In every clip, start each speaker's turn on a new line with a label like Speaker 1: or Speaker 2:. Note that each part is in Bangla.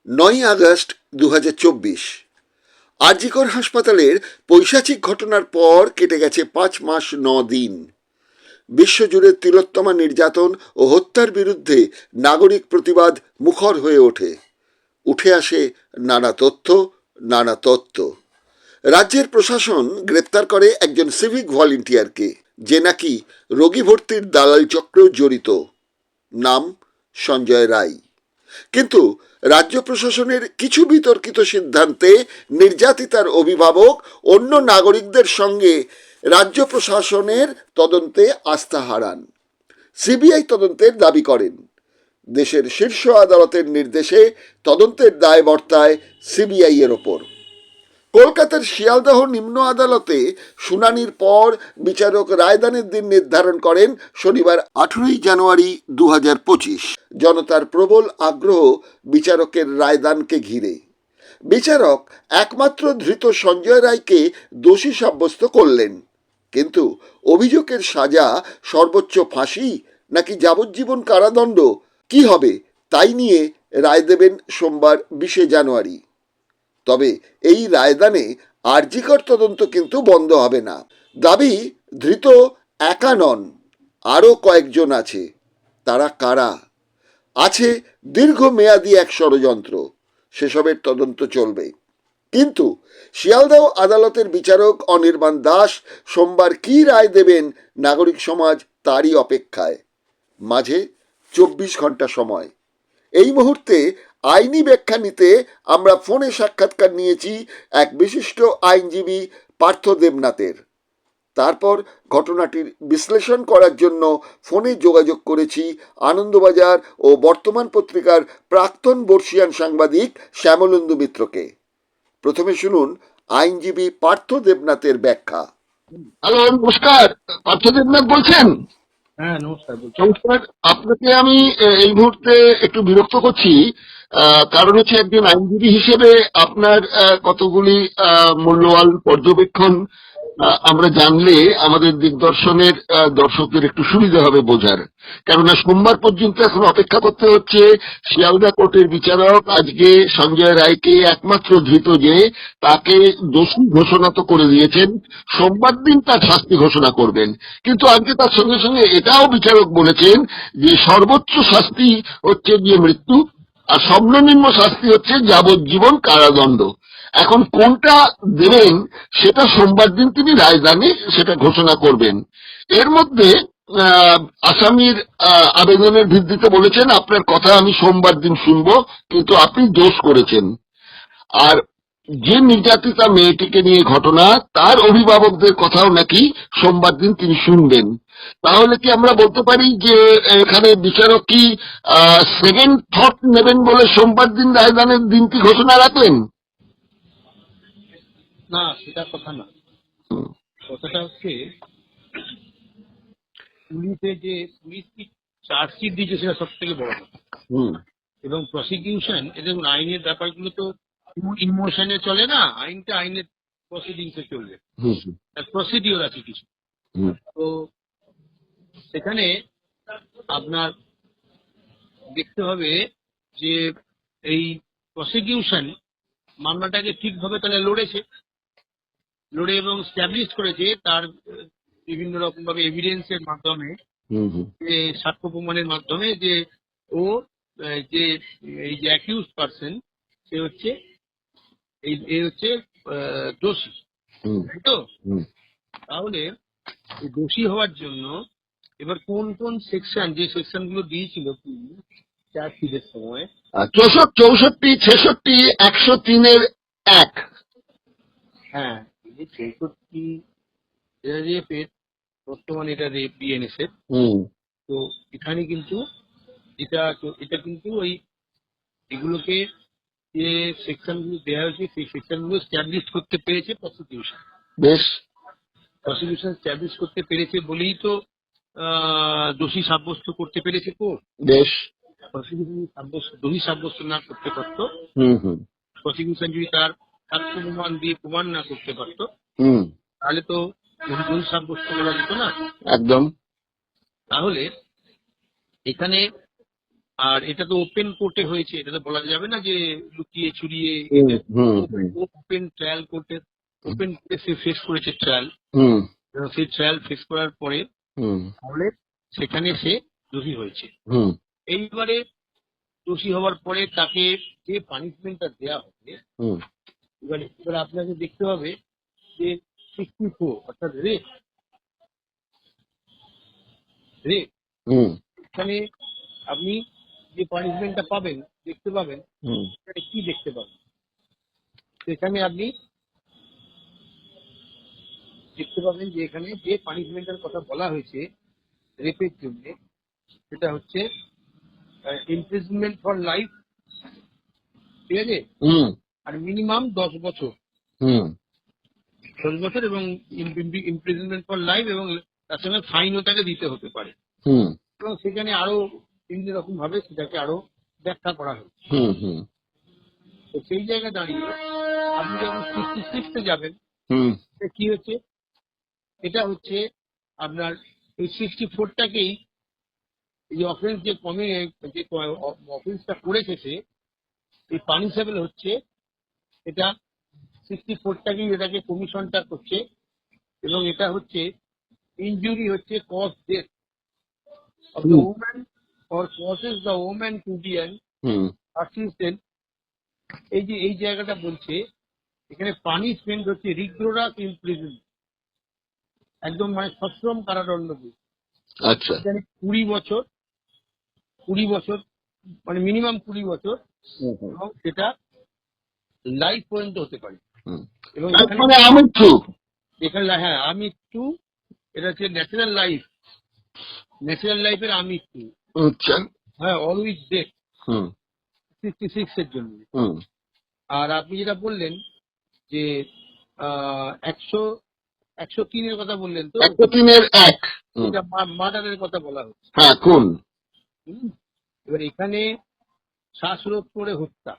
Speaker 1: 9 আগস্ট 2024। আরজিকর হাসপাতালের পৈশাচিক ঘটনার পর কেটে গেছে 5 মাস 9 দিন। বিশ্বজুড়ে তিলোত্তমা নির্যাতন ও হত্যার বিরুদ্ধে নাগরিক প্রতিবাদ মুখর হয়ে ওঠে। উঠে আসে নানা তথ্য, নানা তত্ত্ব। রাজ্যের প্রশাসন গ্রেপ্তার করে একজন সিভিক ভলেন্টিয়ারকে, যে নাকি রোগী ভর্তির দালাল চক্রেও জড়িত। নাম সঞ্জয় রায়। কিন্তু রাজ্য প্রশাসনের কিছু বিতর্কিত সিদ্ধান্তে নির্যাতিতার অভিভাবক অন্য নাগরিকদের সঙ্গে রাজ্য প্রশাসনের তদন্তে আস্থা হারান। সিবিআই তদন্তের দাবি করেন। দেশের শীর্ষ আদালতের নির্দেশে তদন্তের দায় বর্তায় সিবিআই এর ওপর। কলকাতার শিয়ালদহ নিম্ন আদালতে শুনানির পর বিচারক রায়দানের দিন নির্ধারণ করেন শনিবার 18 জানুয়ারি 2025। জনতার প্রবল আগ্রহ বিচারকের রায়দানকে ঘিরে। বিচারক একমাত্র ধৃত সঞ্জয় রায়কে দোষী সাব্যস্ত করলেন, কিন্তু অভিযোগের সাজা সর্বোচ্চ ফাঁসি নাকি যাবজ্জীবন কারাদণ্ড কি হবে তাই নিয়ে রায় দেবেন সোমবার 20 জানুয়ারি। তবে এই রায়দানে আরজিকর তদন্ত কিন্তু বন্ধ হবে না। দাবি, ধৃত একা নন, আরও কয়েকজন আছে। তারা কারা? আছে দীর্ঘমেয়াদী এক ষড়যন্ত্র। সেসবের তদন্ত চলবে। কিন্তু শিয়ালদহ আদালতের বিচারক অনির্বাণ দাস সোমবার কি রায় দেবেন নাগরিক সমাজ তারই অপেক্ষায়। মাঝে 24 ঘন্টা সময়। এই মুহূর্তে আইনি ব্যাখ্যা নিতে আমরা ফোনে সাক্ষাৎকার নিয়েছি এক বিশিষ্ট আইনজীবী পার্থ দেবনাথের। তারপর ঘটনাটির বিশ্লেষণ করার জন্য ফোনে যোগাযোগ করেছি আনন্দবাজার ও বর্তমান পত্রিকার প্রাক্তন বর্ষিয়ান সাংবাদিক শ্যামলেন্দু মিত্রকে। প্রথমে শুনুন আইনজীবী পার্থ দেবনাথের ব্যাখ্যা।
Speaker 2: হ্যালো, নমস্কার। পার্থ দেবনাথ বলছেন?
Speaker 3: হ্যাঁ নমস্কার।
Speaker 2: নমস্কার। আপনাকে আমি এই মুহূর্তে একটু বিরক্ত করছি, কারণ হচ্ছে একজন আইনজীবী হিসেবে আপনার কতগুলি মূল্যবান পর্যবেক্ষণ আমরা জানলে আমাদের দিগদর্শনের দর্শকদের একটু সুবিধা হবে বোঝার। কেননা সোমবার পর্যন্ত এখন অপেক্ষা করতে হচ্ছে। শিয়ালদা কোর্টের বিচারক আজকে সঞ্জয় রায়কে একমাত্র ধৃত যে তাকে দোষী ঘোষণা তো করে দিয়েছেন, সোমবার দিন তার শাস্তি ঘোষণা করবেন। কিন্তু আজকে তার সঙ্গে সঙ্গে এটাও বিচারক বলেছেন যে সর্বোচ্চ শাস্তি হচ্ছে গিয়ে মৃত্যু, আর সর্বনিম্ন শাস্তি হচ্ছে যাবজ্জীবন কারাদণ্ড। এখন কোনটা দেবেন সেটা সোমবার দিন তিনি রায়দানে সেটা ঘোষণা করবেন। এর মধ্যে আসামির আবেদনের ভিত্তিতে বলেছেন আপনার কথা আমি সোমবার দিন শুনবো, কিন্তু আপনি দোষ করেছেন। আর যে নির্যাতিতা মেয়েটিকে নিয়ে ঘটনা, তার অভিভাবকদের কথাও নাকি সোমবার দিন তিনি শুনবেন। তাহলে কি আমরা বলতে পারি যে এখানে বিচারক কি সেকেন্ড থট নেবেন বলে সোমবার দিন রায়দানের দিনটি ঘোষণা রাখলেন?
Speaker 3: না, সেটা কথা না। কথাটা হচ্ছে পুলিশ কি চার্জশিট দিয়েছে সেটা সব থেকে বড় কথা। এবং প্রসিকিউশন এবং আইনের ব্যাপারগুলো তো ইমোশনে চলে না। আইনটা আইনের প্রসিডিংসে চলবে, তার প্রসিডিওর আছে কিছু। তো সেখানে আপনার দেখতে হবে যে এই প্রসিকিউশন মামলাটাকে ঠিকভাবে তাহলে লড়ে এবং স্ট্যাবলিশ করেছে তার বিভিন্ন রকম ভাবে এভিডেন্সের মাধ্যমে, যে সাক্ষ্য প্রমাণের মাধ্যমে যে ও যে এই যে অ্যাকিউজ পারসন সে হচ্ছে দোষী, তাই তো? তাহলে এই দোষী হওয়ার জন্য এবার কোন কোন সেকশন, যে সেকশন গুলো দিয়েছিল চার্জশিটের সময়,
Speaker 2: 64, 66, 103-1।
Speaker 3: হ্যাঁ, এই যে 64 এটা রেপের, বর্তমানে এটা রেপ বিএনএস এর। তো এখানে কিন্তু এটা কিন্তু ওই এগুলোকে যে সেকশন গুলো দেওয়া হয়েছে সেই সেকশন গুলো স্ট্যাবলিশ করতে পেরেছে প্রসিকিউশন।
Speaker 2: বেশ,
Speaker 3: প্রসিকিউশন স্ট্যাবলিশ করতে পেরেছে বলেই তো দোষী সাব্যস্ত করতে পেরেছে কোর্ট।
Speaker 2: বেশ।
Speaker 3: প্রসিকিউশন দোষী সাব্যস্ত না করতে পারত, প্রসিকিউশন যদি তার সাক্ষ্য প্রমাণ দিয়ে প্রমাণ না করতে পারত, তাহলে তো দোষী সাব্যস্ত করা যেত না।
Speaker 2: একদম।
Speaker 3: তাহলে এখানে আর এটা তো ওপেন কোর্টে হয়েছে, এটা তো বলা যাবে না যে লুকিয়ে চুরিয়ে। ওপেন ট্রায়াল কোর্টে, ওপেন কেসে ফেস করেছে ট্রায়াল, সেই ট্রায়াল ফেস করার পরে তাহলে সেখানে সে দোষী হয়েছে। এইবারে দোষী হওয়ার পরে তাকে যে পানিশমেন্টটা দেওয়া হবে, এবারে আপনাকে দেখতে হবে যে 64 অর্থাৎ রেপ, এখানে আপনি যে পানিশমেন্টটা পাবেন, দেখতে পাবেন, এখানে কি দেখতে পাবেন, সেখানে আপনি দেখতে পাবেন যে এখানে যে পানিশমেন্টের কথা বলা হয়েছে রেপের জন্য, সেটা হচ্ছে ইমপ্রিজনমেন্ট ফর লাইফ, ঠিক আছে, আর মিনিমাম 10 বছর, 10 বছর এবং ইমপ্রিজনমেন্ট ফর লাইফ, এবং তার সঙ্গে ফাইনও তাকে দিতে হতে পারে। এবং সেখানে আরো বিভিন্ন রকম ভাবে সেটাকে আরো ব্যাখ্যা করা হয়েছে। তো সেই জায়গায় দাঁড়িয়ে আপনি যখন 66 যাবেন, কি হচ্ছে, এটা হচ্ছে আপনার এই 64টাকেই যে অফেন্স যে অফেন্সটা করেছে সে, এই পানিশেবল হচ্ছে এটা 64টাকেই এটাকে কমিশনটা করছে, এবং এটা হচ্ছে ইনজুরি হচ্ছে cause death of the woman or causes the woman to be an assistant। এই জায়গাটা বলছে এখানে পানিশমেন্ট হচ্ছে রিগ্রোরাস ইমপ্রিজনমেন্ট, একদম মানে সশ্রম কারাদণ্ড।
Speaker 1: আচ্ছা,
Speaker 3: এখানে 20 বছর মানে মিনিমাম 20 বছর, এবং সেটা লাইফ পর্যন্ত হতে পারে। এবং এখানে হ্যাঁ আমৃত্যু, এটা হচ্ছে ন্যাচারাল লাইফের আমৃত্যু, হ্যাঁ অলওয়েজ ডেথ 66 এর জন্য। আর আপনি যেটা বললেন যে 103-এর কথা বললেন, তো
Speaker 1: 103-1
Speaker 3: এটা মার্ডারের কথা বলা হচ্ছে।
Speaker 1: হ্যাঁ, কোন
Speaker 3: এবার এখানে শ্বাসরোধ করে হত্যা,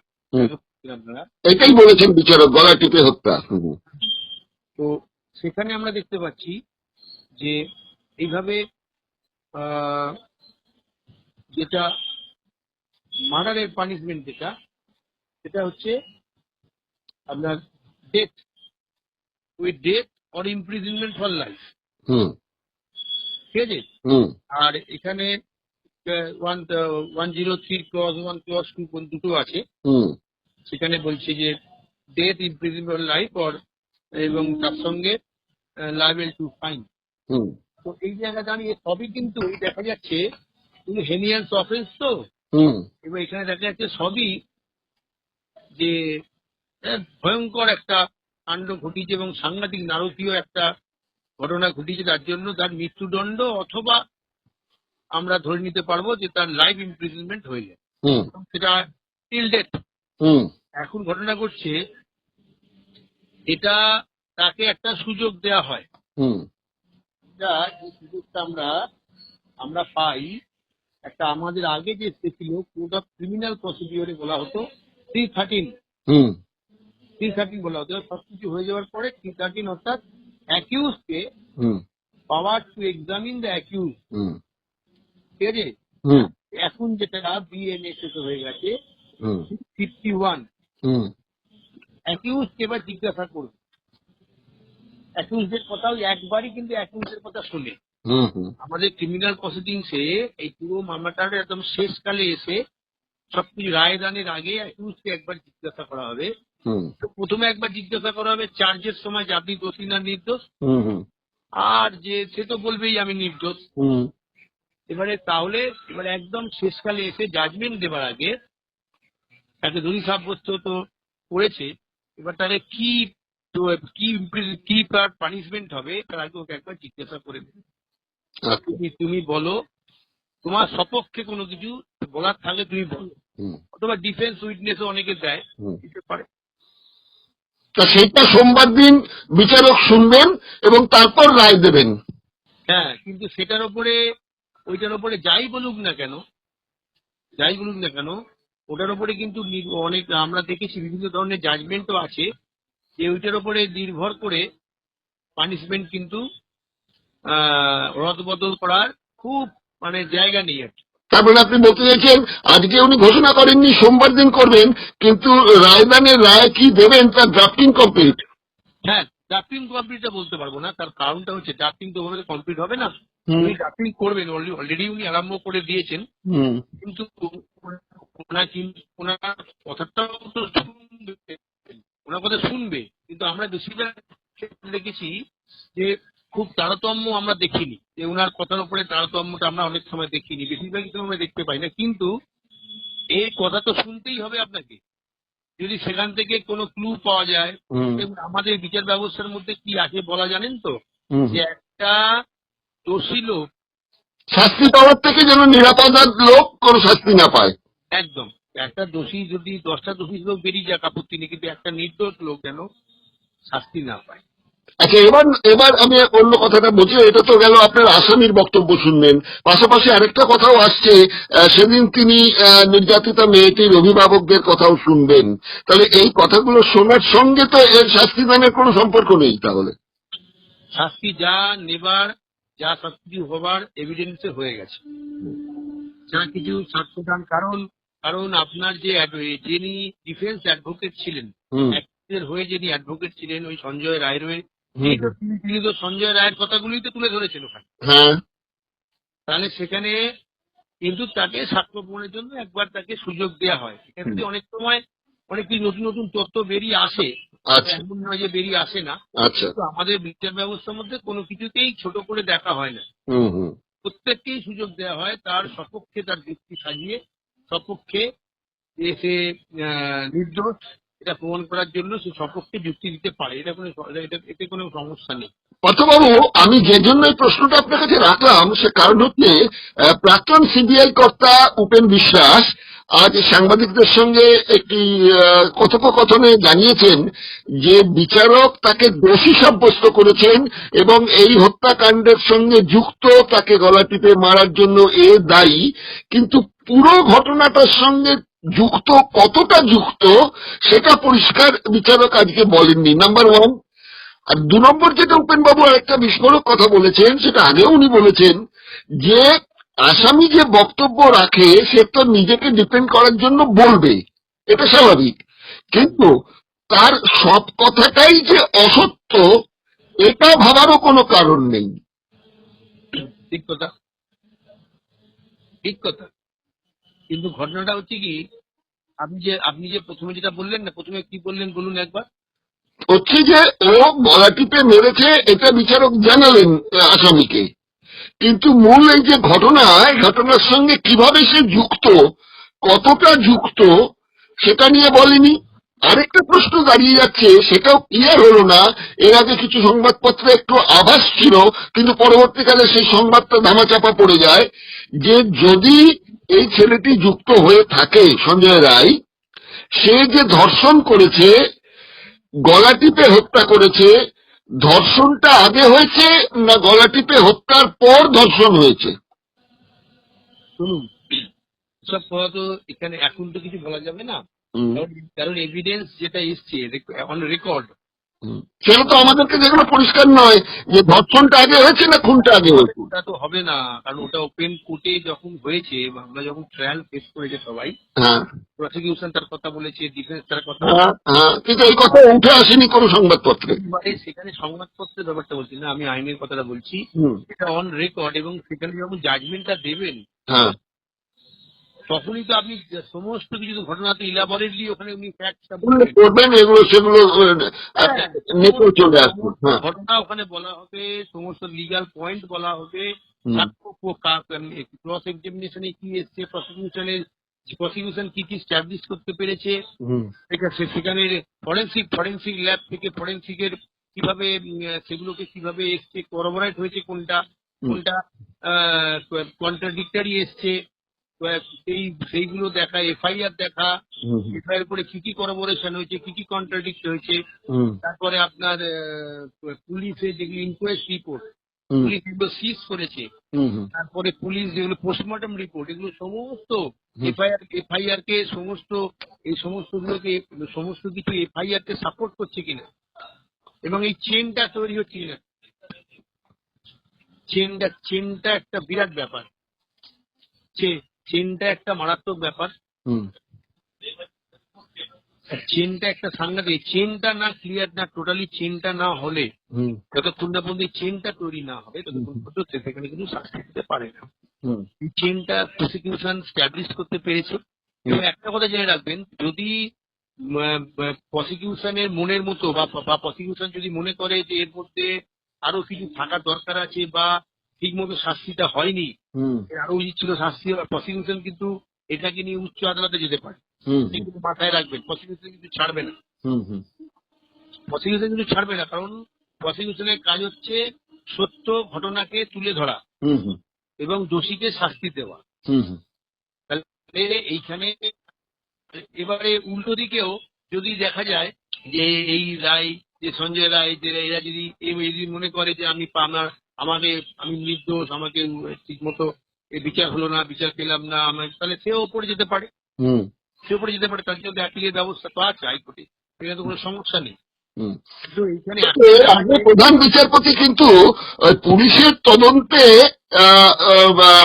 Speaker 3: আপনারা
Speaker 1: এটাই বলেছেন বিচারক, গলা টিপে হত্যা।
Speaker 3: তো সেখানে আমরা দেখতে পাচ্ছি যে এইভাবে যেটা মার্ডারের পানিশমেন্ট সেটা হচ্ছে আপনার death with death or imprisonment for life, ঠিক আছে। আর এখানে 103 ক্লজ 1 ক্লজ 2 দুটো আছে, সেখানে বলছে যে ডেথ, ইমপ্রিজনমেন্ট ফর লাইফ এবং তার সঙ্গে লাইবেল টু ফাইন। তো এই জায়গা দাঁড়িয়ে সবই কিন্তু দেখা যাচ্ছে হেনিয়াস অফেন্স, তো এবার এখানে দেখা যাচ্ছে সবই যে ভয়ঙ্কর একটা কাণ্ড ঘটিয়েছে এবং সাংঘাতিক নারকীয় একটা ঘটনা ঘটিয়েছে, তার জন্য তার মৃত্যুদণ্ড অথবা আমরা ধরে নিতে পারবো যে তার লাইফ ইমপ্রিজনমেন্ট হয়ে যায়, সেটা টিল ডেথ। এখন ঘটনা ঘটছে এটা তাকে একটা সুযোগ দেয়া হয়, যে সুযোগটা আমরা পাই একটা আমাদের আগে যে ছিল কোড অফ ক্রিমিনাল প্রসিডিওরে বলা হতো 313 বলা হতো। সবকিছু হয়ে যাওয়ার পরে 313 অর্থাৎ অ্যাকিউজকে power to examine the accused, ঠিক আছে। এখন যেটা বিএনএস হয়ে গেছে 51, অ্যাকিউজকে এবার জিজ্ঞাসা করবে, অ্যাকিউজদের কথাও একবারই কিন্তু অ্যাকিউজদের কথা শুনে। আমাদের ক্রিমিনাল প্রসিডিংসে এই পুরো মামলাটার একদম শেষকালে এসে সবকিছু রায়দানের আগে অ্যাকিউজকে একবার জিজ্ঞাসা করা হবে। তো প্রথমে একবার জিজ্ঞাসা করা হবে চার্জের সময় যে আপনি দোষী না নির্দোষ, আর যে সে তো বলবেই আমি নির্দোষ। এবারে একদম শেষকালে এসে জাজমেন্ট দেবার আগে তাকে দোষী সাব্যস্ত তো করেছে, এবার তাহলে কি পানিশমেন্ট হবে তার আগে ওকে একবার জিজ্ঞাসা করে দেবে। তুমি বলো, তোমার সপক্ষে কোনো কিছু বলার থাকলে তুমি বলো, অথবা ডিফেন্স উইটনেসও অনেকে দেয়, দিতে পারে।
Speaker 1: সেটা সোমবার দিন বিচারক শুনবেন এবং তারপর রায় দেবেন।
Speaker 3: হ্যাঁ, কিন্তু ওইটার ওপরে যাই বলুক না কেন, ওটার ওপরে কিন্তু অনেক আমরা দেখেছি বিভিন্ন ধরনের জাজমেন্টও আছে যে ওইটার ওপরে নির্ভর করে পানিশমেন্ট কিন্তু রদবদল করার খুব জায়গা নেই আর কি।
Speaker 2: তার মানে আপনি বলতে চাইছেন আজকে উনি ঘোষণা করেননি, সোমবার দিন করবেন, কিন্তু রায়দানের রায় কি দেবেন তার ড্রাফটিং কমপ্লিট।
Speaker 3: হ্যাঁ, ড্রাফটিং কমপ্লিটটা বলতে পারবো না, তার কারণটা হচ্ছে ড্রাফটিং তো ওভাবে কমপ্লিট হবে না। উনি ড্রাফটিং করবেন, অলরেডি উনি আরম্ভ করে দিয়েছেন, কিন্তু ওনার কথাটাও তো শুনবে, ওনার কথা শুনবে, কিন্তু আমরা বেশিরভাগ ক্ষেত্রে দেখেছি যে খুব তারতম্য আমরা দেখিনি, যে ওনার কথার উপরে তারতম্যটা আমরা অনেক সময় দেখিনি, বেশিরভাগই তো আমরা দেখতে পাই না। কিন্তু এই কথা তো শুনতেই হবে আপনাকে, যদি সেখান থেকে কোনো ক্লু পাওয়া যায়। এবং আমাদের বিচার ব্যবস্থার মধ্যে কি আছে বলা জানেন তো, যে একটা দোষী লোক
Speaker 2: শাস্তি পাওয়ার থেকে যেন নিরাপদার লোক কোনো শাস্তি না পায়।
Speaker 3: একদম, একটা দোষী যদি 10টা দোষী লোক বেরিয়ে যাক আপত্তি নেই, কিন্তু একটা নির্দোষ লোক যেন শাস্তি না পায়।
Speaker 2: আচ্ছা, এবার আমি অন্য কথাটা বলছি। এটা তো গেল আপনার আসামির বক্তব্য শুনবেন, পাশাপাশি আরেকটা কথাও আসছে, সেদিন তিনি নির্যাতিতা মেয়েটির অভিভাবকদের কথাও শুনবেন। তাহলে এই কথাগুলো শোনার সঙ্গে তো এর শাস্তিদানের কোনো সম্পর্ক নেই। তাহলে
Speaker 3: শাস্তি যা নেবার, যা শাস্তি হবার এভিডেন্সে হয়ে গেছে, যা কিছু সাক্ষ্যদান। কারণ কারণ আপনার যে যিনি ডিফেন্স অ্যাডভোকেট ছিলেন, এর হয়ে যিনি অ্যাডভোকেট ছিলেন, ওই সঞ্জয় রায়ের হয়ে, তিনি তো সঞ্জয় রায়ের কথাগুলোই তো তুলে ধরেছেন ওখানে। তাহলে সেখানে কিন্তু তাকে সাক্ষ্য প্রমাণের জন্য একবার তাকে সুযোগ দেওয়া হয়। এখান থেকে অনেক সময় অনেক কিছু নতুন নতুন তথ্য বেরিয়ে আসে, এমন নয় যে বেরিয়ে আসে না। কিন্তু আমাদের বিচার ব্যবস্থার মধ্যে কোনো কিছুতেই ছোট করে দেখা হয় না, প্রত্যেককেই সুযোগ দেওয়া হয় তার সপক্ষে তার যুক্তি সাজিয়ে, সপক্ষে যে সে নির্দোষ এটা প্রমাণ করার জন্য সে সপক্ষে যুক্তি দিতে পারে। এতে কোনো সমস্যা নেই।
Speaker 2: পার্থবাবু, আমি যে জন্য এই প্রশ্নটা আপনার কাছে রাখলাম সে কারণ হচ্ছে, প্রাক্তন সিবিআই কর্তা উপেন বিশ্বাস আজ সাংবাদিকদের সঙ্গে একটি কথোপকথনে জানিয়েছেন যে বিচারক তাকে দোষী সাব্যস্ত করেছেন এবং এই হত্যাকাণ্ডের সঙ্গে যুক্ত, তাকে গলা টিপে মারার জন্য এ দায়ী, কিন্তু পুরো ঘটনাটার সঙ্গে যুক্ত, কতটা যুক্ত সেটা পরিষ্কার বিচারক আজকে বলেননি, নাম্বার ওয়ান। আর 2 নম্বর যেটা উপেনবাবু আরেকটা বিস্ফোরক কথা বলেছেন, সেটা আগেও উনি বলেছেন যে আসামি যে বক্তব্য রাখে সে তো নিজেকে ডিফেন্ড করার জন্য বলবে, এটা স্বাভাবিক, কিন্তু তার সব কথাটাই যে অসত্য এটা ভাবারও কোনো কারণ নেই।
Speaker 3: ঠিক কথা, ঠিক কথা। কিন্তু ঘটনাটা হচ্ছে কি, আপনি যে প্রথমে যেটা বললেন না, প্রথমে কি বললেন বলুন একবার।
Speaker 2: হচ্ছে যে ও গলা টিপে মেরেছে এটা বিচারক জানালেন আসামিকে, কিন্তু মূল এই যে ঘটনা, এই ঘটনার সঙ্গে কিভাবে সে যুক্ত, কতটা যুক্ত সেটা নিয়ে বলেনি। আরেকটা প্রশ্ন দাঁড়িয়ে যাচ্ছে, সেটাও ক্লিয়ার হলো না। এর আগে কিছু সংবাদপত্রে একটু আভাস ছিল, কিন্তু পরবর্তীকালে সেই সংবাদটা ধামাচাপা পড়ে যায় যে যদি এই ছেলেটি যুক্ত হয়ে থাকে, সঞ্জয় রায়, সে যে ধর্ষণ করেছে, গলা টিপে হত্যা করেছে, ধর্ষণটা আগে হয়েছে না গলা টিপে হত্যার পর ধর্ষণ হয়েছে?
Speaker 3: শুনুন, সব কথা তো এখানে এখন তো কিছু বলা যাবে না, কারণ এভিডেন্স যেটা এসছে অন রেকর্ড,
Speaker 2: সেটা তো আমাদেরকে যেগুলো পরিষ্কার নয় যে ধর্ষণটা আগে হয়েছে না খুনটা আগে হয়েছে।
Speaker 3: ওটা তো হবে না, কারণ ওটা ওপেন কোর্টে যখন হয়েছে, আমরা যখন ট্রায়াল ফেস করেছে সবাই, প্রসিকিউশন তার কথা বলেছে, ডিফেন্স তার কথা,
Speaker 2: কিন্তু এই কথা উঠে আসেনি কোনো সংবাদপত্রে।
Speaker 3: সেখানে সংবাদপত্রের ব্যাপারটা বলছি না, আমি আইনের কথাটা বলছি। এটা অন রেকর্ড, এবং সেখানে যখন জাজমেন্টটা দেবেন তখনই তো আপনি সমস্ত কিছু ঘটনাতে ইলাবরেটলি ওখানে উনি ফ্যাক্টটা
Speaker 2: বলবেন, এগুলো সেগুলো নেপে চলে আসবে।
Speaker 3: ঘটনা ওখানে বলা হবে, সমস্ত লিগাল পয়েন্ট বলা হবে, ক্রস এক্সামিনেশনে কি এসছে, প্রসিকিউশন কি কি স্ট্যাবলিশ করতে পেরেছে, সেখানে ফরেন্সিক ল্যাব থেকে ফরেন্সিকের কিভাবে সেগুলোকে কিভাবে এসছে, করবোরেট হয়েছে, কোনটা কোনটা কন্ট্রাডিক্টরি এসছে, সেইগুলো দেখা, এফআইআর দেখা, এফআইআর করে কি কি করবোরেশন হয়েছে, কি কি কন্ট্রাডিক্ট হয়েছে, তারপরে আপনার পুলিশের যেগুলো ইনকোয়েস্ট রিপোর্ট, পুলিশ যেগুলো সিজ করেছে, তারপরে পুলিশ যেগুলো পোস্টমর্টম রিপোর্ট, এগুলো সমস্ত এফআইআর কে এই সমস্ত গুলোকে, সমস্ত কিছু এফআইআর কে সাপোর্ট করছে কিনা, এবং এই চেনটা তৈরি হচ্ছে কিনা। চেনটা একটা বিরাট ব্যাপার। চেনটা একটা মারাত্মক ব্যাপার,
Speaker 1: হুম
Speaker 3: চেনটা একটা সাংঘাতিক, চেনটা না ক্লিয়ার, না টোটালি চেনটা না হলে,
Speaker 1: হুম
Speaker 3: যতক্ষণ না পর্যন্ত চেনটা তৈরি না হবে ততক্ষণ পর্যন্ত সেখানে কিন্তু শাস্তি দিতে পারে না।
Speaker 1: হুম
Speaker 3: এই চেনটা প্রসিকিউশন স্ট্যাবলিশ করতে পেরেছে। এবং একটা কথা জেনে রাখবেন, যদি প্রসিকিউশনের মনের মতো বা প্রসিকিউশন যদি মনে করে যে এর মধ্যে আরো কিছু থাকার দরকার আছে বা ঠিক মতো শাস্তিটা হয়নি,
Speaker 1: হুম
Speaker 3: এর আরো উচিত ছিল শাস্তি, প্রসিকিউশন কিন্তু এটাকে নিয়ে উচ্চ আদালতে যেতে পারে।
Speaker 1: হুম
Speaker 3: এটা কিন্তু মাথায় রাখবেন, প্রসিকিউশন কিন্তু ছাড়বে না,
Speaker 1: হুম হুম
Speaker 3: প্রসিকিউশন কিন্তু ছাড়বে না, কারণ প্রসিকিউশনের কাজ হচ্ছে সত্য ঘটনাকে তুলে ধরা
Speaker 1: হুম হুম
Speaker 3: এবং দোষীকে শাস্তি দেওয়া।
Speaker 1: হুম হুম
Speaker 3: তাহলে এইখানে এবারে উল্টো দিকেও যদি দেখা যায় যে এই রায়, যে সঞ্জয় রায়, যে এরা যদি যদি মনে করে যে আমি নির্দোষ, আমাকে ঠিক মতো বিচার হলো না, বিচার পেলাম না, তাহলে সেও ওপরে যেতে পারে,
Speaker 1: হুম
Speaker 3: তার জন্য অ্যাপিলের ব্যবস্থা তো আছে হাইকোর্টে, সেখানে তো কোনো সমস্যা নেই।
Speaker 1: হুম
Speaker 3: কিন্তু এইখানে
Speaker 2: আগে প্রধান বিচারপতি কিন্তু পুলিশের তদন্তে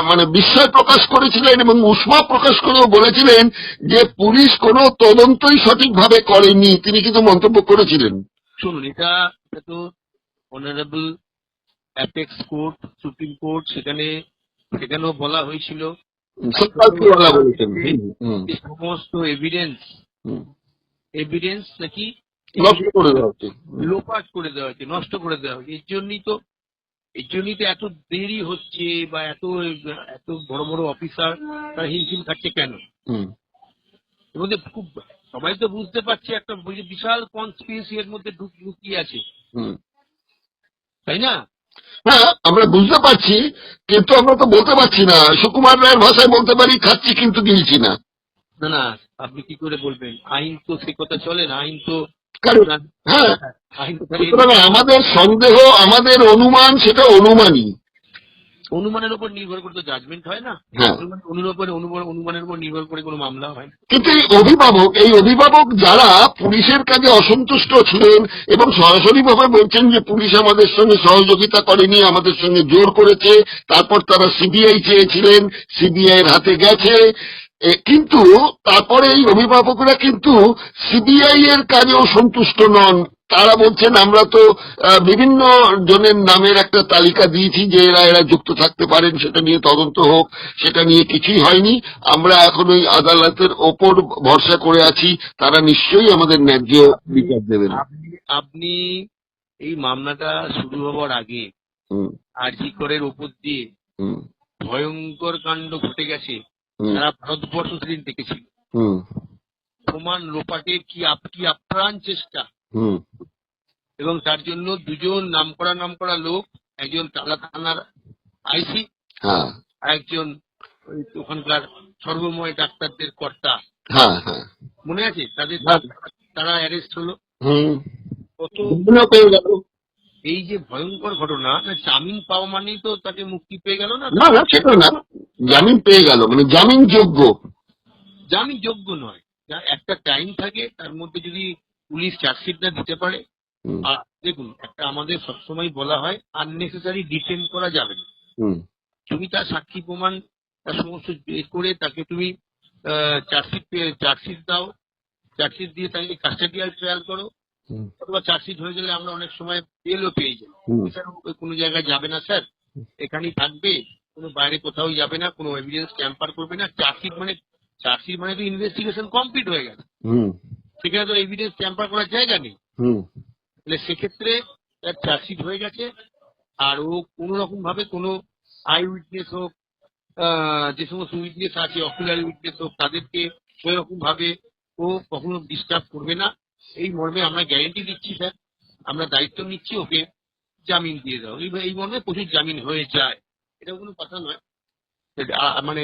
Speaker 2: মানে বিস্ময় প্রকাশ করেছিলেন এবং উষ্মা প্রকাশ করেও বলেছিলেন যে পুলিশ কোনো তদন্তই সঠিকভাবে করেনি, তিনি কিন্তু মন্তব্য করেছিলেন।
Speaker 3: শুনুন, এটা তো honourable apex court, supreme court, সেখানেও বলা হয়েছিল,
Speaker 2: সত্যার্থীওয়ালা বলেছেন।
Speaker 3: যে সমস্ত এভিডেন্স নাকি
Speaker 2: নষ্ট করে দেওয়া উচিত।
Speaker 3: লোপাট করে দেওয়া হয়েছে, নষ্ট করে দেওয়া হয়েছে। এর জন্যই তো এত দেরি হচ্ছে, বা এত এত বড় বড় অফিসার তারা হিমশিম খাচ্ছে কেন?
Speaker 1: হুম
Speaker 3: এর মধ্যে খুব সবাই তো বুঝতে পারছে একটা বিশাল কনস্পিরেসি এর মধ্যে লুকিয়ে আছে,
Speaker 1: হুম
Speaker 3: তাই না?
Speaker 2: হ্যাঁ, আমরা বুঝতে পারছি, কিন্তু আমরা তো বলতে পারছি না। সুকুমার রায়ের ভাষায় বলতে পারি, খাচ্ছি কিন্তু গিলছি না।
Speaker 3: না না, আপনি কি করে বলবেন? আইন তো সে কথা চলে না, আইন তো
Speaker 2: কারণ
Speaker 3: আপনার,
Speaker 2: হ্যাঁ,
Speaker 3: আইন তো
Speaker 2: সুতরাং আমাদের সন্দেহ, আমাদের অনুমান, সেটা অনুমানই।
Speaker 3: অনুমানের উপর নির্ভর করে তো জাজমেন্ট হয় না।
Speaker 2: হ্যাঁ,
Speaker 3: অনুমানের উপর নির্ভর করে কোনো মামলা হয় না।
Speaker 2: কিন্তু এই অভিভাবক যারা পুলিশের কাজে অসন্তুষ্ট ছিলেন এবং সরাসরি ভাবে বলছেন যে পুলিশ আমাদের সঙ্গে সহযোগিতা করেনি, আমাদের সঙ্গে জোর করেছে, তারপর তারা সিবিআই চেয়েছিলেন, সিবিআই এর হাতে গেছে, কিন্তু তারপরে এই অভিভাবকরা কিন্তু সিবিআই এর কাজেও সন্তুষ্ট নন। তারা বলছেন আমরা তো বিভিন্ন জনের নামের একটা তালিকা দিয়েছি যে এরা যুক্ত থাকতে পারেন, সেটা নিয়ে তদন্ত হোক, সেটা নিয়ে কিছুই হয়নি। আমরা এখন ওই আদালতের ওপর ভরসা করে আছি, তারা নিশ্চয়ই আমাদের ন্যায্য বিচার দেবেন।
Speaker 3: আপনি এই মামলাটা শুরু হবার আগে
Speaker 2: হুম
Speaker 3: আরজি করের ওপর দিয়ে
Speaker 2: হুম
Speaker 3: ভয়ঙ্কর কাণ্ড ঘটে গেছে,
Speaker 2: হুম
Speaker 3: সারা ভারতবর্ষ সেদিন দেখেছিল।
Speaker 2: হুম
Speaker 3: প্রমাণ লোপাটের কি আপ্রাণ চেষ্টা,
Speaker 2: হুম
Speaker 3: এবং তার জন্য দুজন নামকরা লোক, একজন টালা থানার আইসি,
Speaker 2: হ্যাঁ
Speaker 3: আর একজন ওখানকার সর্বময় ডাক্তারদের কর্তা,
Speaker 2: হ্যাঁ হ্যাঁ
Speaker 3: মনে আছে তাদের? তারা অ্যারেস্ট হলো।
Speaker 2: হুম
Speaker 3: কত
Speaker 2: পেয়ে গেল।
Speaker 3: এই যে ভয়ঙ্কর ঘটনা, না জামিন পাওয়া মানেই তো তাকে মুক্তি পেয়ে গেল না?
Speaker 2: না না, সেটা না, জামিন পেয়ে গেল মানে জামিন যোগ্য।
Speaker 3: জামিন যোগ্য নয়, একটা টাইম থাকে, তার মধ্যে যদি পুলিশ চার্জশিট না দিতে পারে।
Speaker 2: হুম
Speaker 3: আর দেখুন, একটা আমাদের সবসময় বলা হয় আননেসেসারি ডিটেন করা যাবে না।
Speaker 2: হুম
Speaker 3: তুমি তার সাক্ষী প্রমাণ, তার সমস্ত বের করে তাকে তুমি চার্জশিট দাও, চার্জশিট দিয়ে তাকে কাস্টাডিয়াল ট্রায়াল করো,
Speaker 2: হুম
Speaker 3: অথবা চার্জশিট হয়ে গেলে আমরা অনেক সময় বেলও পেয়ে যাই।
Speaker 2: হুম
Speaker 3: স্যার কোনো জায়গায় যাবে না স্যার, এখানেই থাকবে, কোনো বাইরে কোথাও যাবে না, কোনো এভিডেন্স ট্যাম্পার করবে না। চার্জশিট মানে তো ইনভেস্টিগেশন কমপ্লিট হয়ে গেছে,
Speaker 2: হুম
Speaker 3: সেখানে তো এভিডেন্স ট্যাম্পার করার জায়গা নেই।
Speaker 2: হুম
Speaker 3: তাহলে সেক্ষেত্রে তার চার্জশিট হয়ে গেছে, আর ও কোনো রকম ভাবে কোনো আই উইটনেস হোক, যে সমস্ত উইটনেস আছে, অকুলার উইটনেস হোক, তাদেরকে ওই রকম ভাবে ও কখনো ডিস্টার্ব করবে না। এই মর্মে আমরা গ্যারেন্টি দিচ্ছি স্যার, আমরা দায়িত্ব নিচ্ছি, ওকে জামিন দিয়ে দাও। এই মর্মে প্রচুর জামিন হয়ে যায়, এটা কোনো কথা নয়। মানে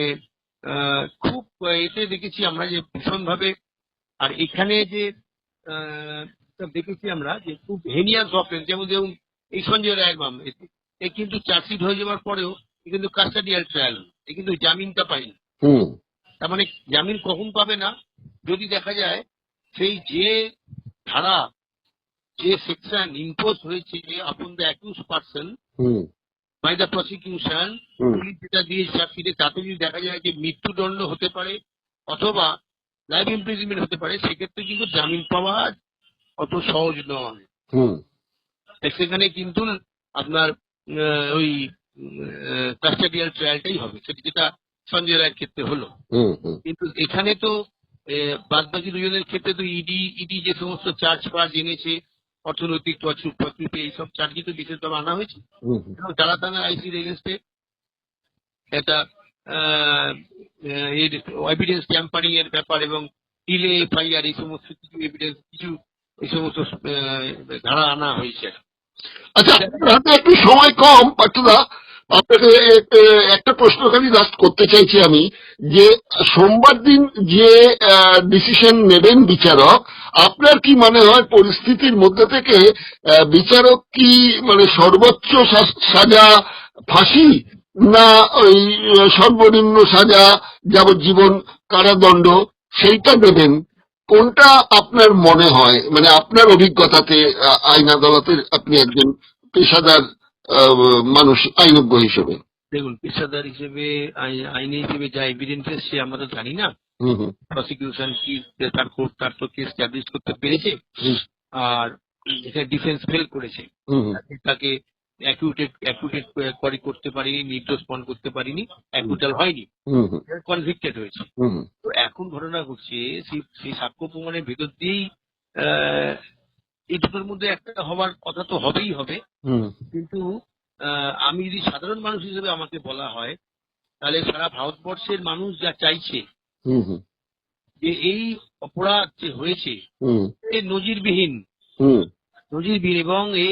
Speaker 3: খুব এতে দেখেছি আমরা যে ভীষণ ভাবে, আর এখানে যে আহ, দেখেছি আমরা যে খুব হেনিয়াস অফেন্স, যেমন যেমন এই সঞ্জয় রায়ের মামলা, এ কিন্তু চার্জশিট হয়ে যাওয়ার পরেও এ কিন্তু কাস্টাডিয়াল ট্রায়াল, এ কিন্তু জামিনটা পায়নি।
Speaker 2: হুম
Speaker 3: তার মানে জামিন কখন পাবে না? যদি দেখা যায় সেই যে ধারা, যে সেকশন ইম্পোজ হয়েছে upon the accused person,
Speaker 2: hmm
Speaker 3: by the prosecution,
Speaker 2: hmm
Speaker 3: police যেটা দিয়ে চার্জশিটে তাতে যদি দেখা যায় যে মৃত্যুদণ্ড হতে পারে অথবা লাইফ ইমপ্রিজনমেন্ট হতে পারে, সেক্ষেত্রে কিন্তু জামিন পাওয়া অত সহজ নয়।
Speaker 2: হুম
Speaker 3: সেখানে কিন্তু আপনার ওই কাস্টাডিয়াল ট্রায়ালটাই হবে, সেটা যেটা সঞ্জয় রায়ের ক্ষেত্রে হলো।
Speaker 2: হুম হুম
Speaker 3: কিন্তু এখানে তো বাদ বাকি দুজনের ক্ষেত্রে তো ইডি যে সমস্ত চার্জ ফার্জ এনেছে, অর্থনৈতিক তছরূপে এইসব চার্জই তো বিশেষভাবে আনা হয়েছে।
Speaker 2: হুম
Speaker 3: এবং তারা থানা আইসির এগেনস্টে একটা এভিডেন্স ট্যাম্পারিং এর ব্যাপার এবং ডিলে এফআইআর এই সমস্ত কিছু এভিডেন্স কিছু এই সমস্ত ধারা আনা হয়েছে।
Speaker 2: আচ্ছা, আপনার হাতে একটু সময় কম পাট্টুদা, আপনাকে একটা প্রশ্ন খালি লাস্ট করতে চাইছি আমি, যে সোমবার দিন যে ডিসিশন নেবেন বিচারক, আপনার কি মনে হয় পরিস্থিতির মধ্যে থেকে বিচারক কি মানে সর্বোচ্চ সাজা ফাঁসি, না ওই সর্বনিম্ন সাজা যাবজ্জীবন কারাদণ্ড সেইটা দেবেন? কোনটা আপনার মনে হয়, মানে আপনার অভিজ্ঞতাতে আইন আদালতের আপনি একজন পেশাদার মানুষ, আইনজ্ঞ হিসেবে?
Speaker 3: দেখুন, পেশাদার হিসেবে আইনি হিসেবে যা এভিডেন্স এসছে আমরা তো জানি না
Speaker 2: হুম হুম
Speaker 3: প্রসিকিউশন কি তার তো কেস স্ট্যাবলিশ করতে পেরেছে,
Speaker 2: হুম
Speaker 3: আর এখানে ডিফেন্স ফেল করেছে,
Speaker 2: হুম
Speaker 3: তাকে অ্যাকুটেড করতে পারিনি, নির্দোষ প্রমাণ করতে পারিনি, অ্যাকুটাল হয়নি,
Speaker 2: হুম হুম
Speaker 3: কনভিক্টেড হয়েছে।
Speaker 2: হুম
Speaker 3: তো এখন ঘটনা ঘটছে সেই সাক্ষ্য প্রমাণের ভেতর দিয়েই আহ, এই দুটোর মধ্যে একটা হওয়ার কথা তো হবেই হবে।
Speaker 2: হুম
Speaker 3: কিন্তু আমি যদি সাধারণ মানুষ হিসেবে আমাকে বলা হয়, তাহলে সারা ভারতবর্ষের মানুষ যা চাইছে
Speaker 2: হুম হুম
Speaker 3: যে এই অপরাধ যে হয়েছে
Speaker 2: হুম
Speaker 3: এ নজিরবিহীন,
Speaker 2: হুম
Speaker 3: এবং এ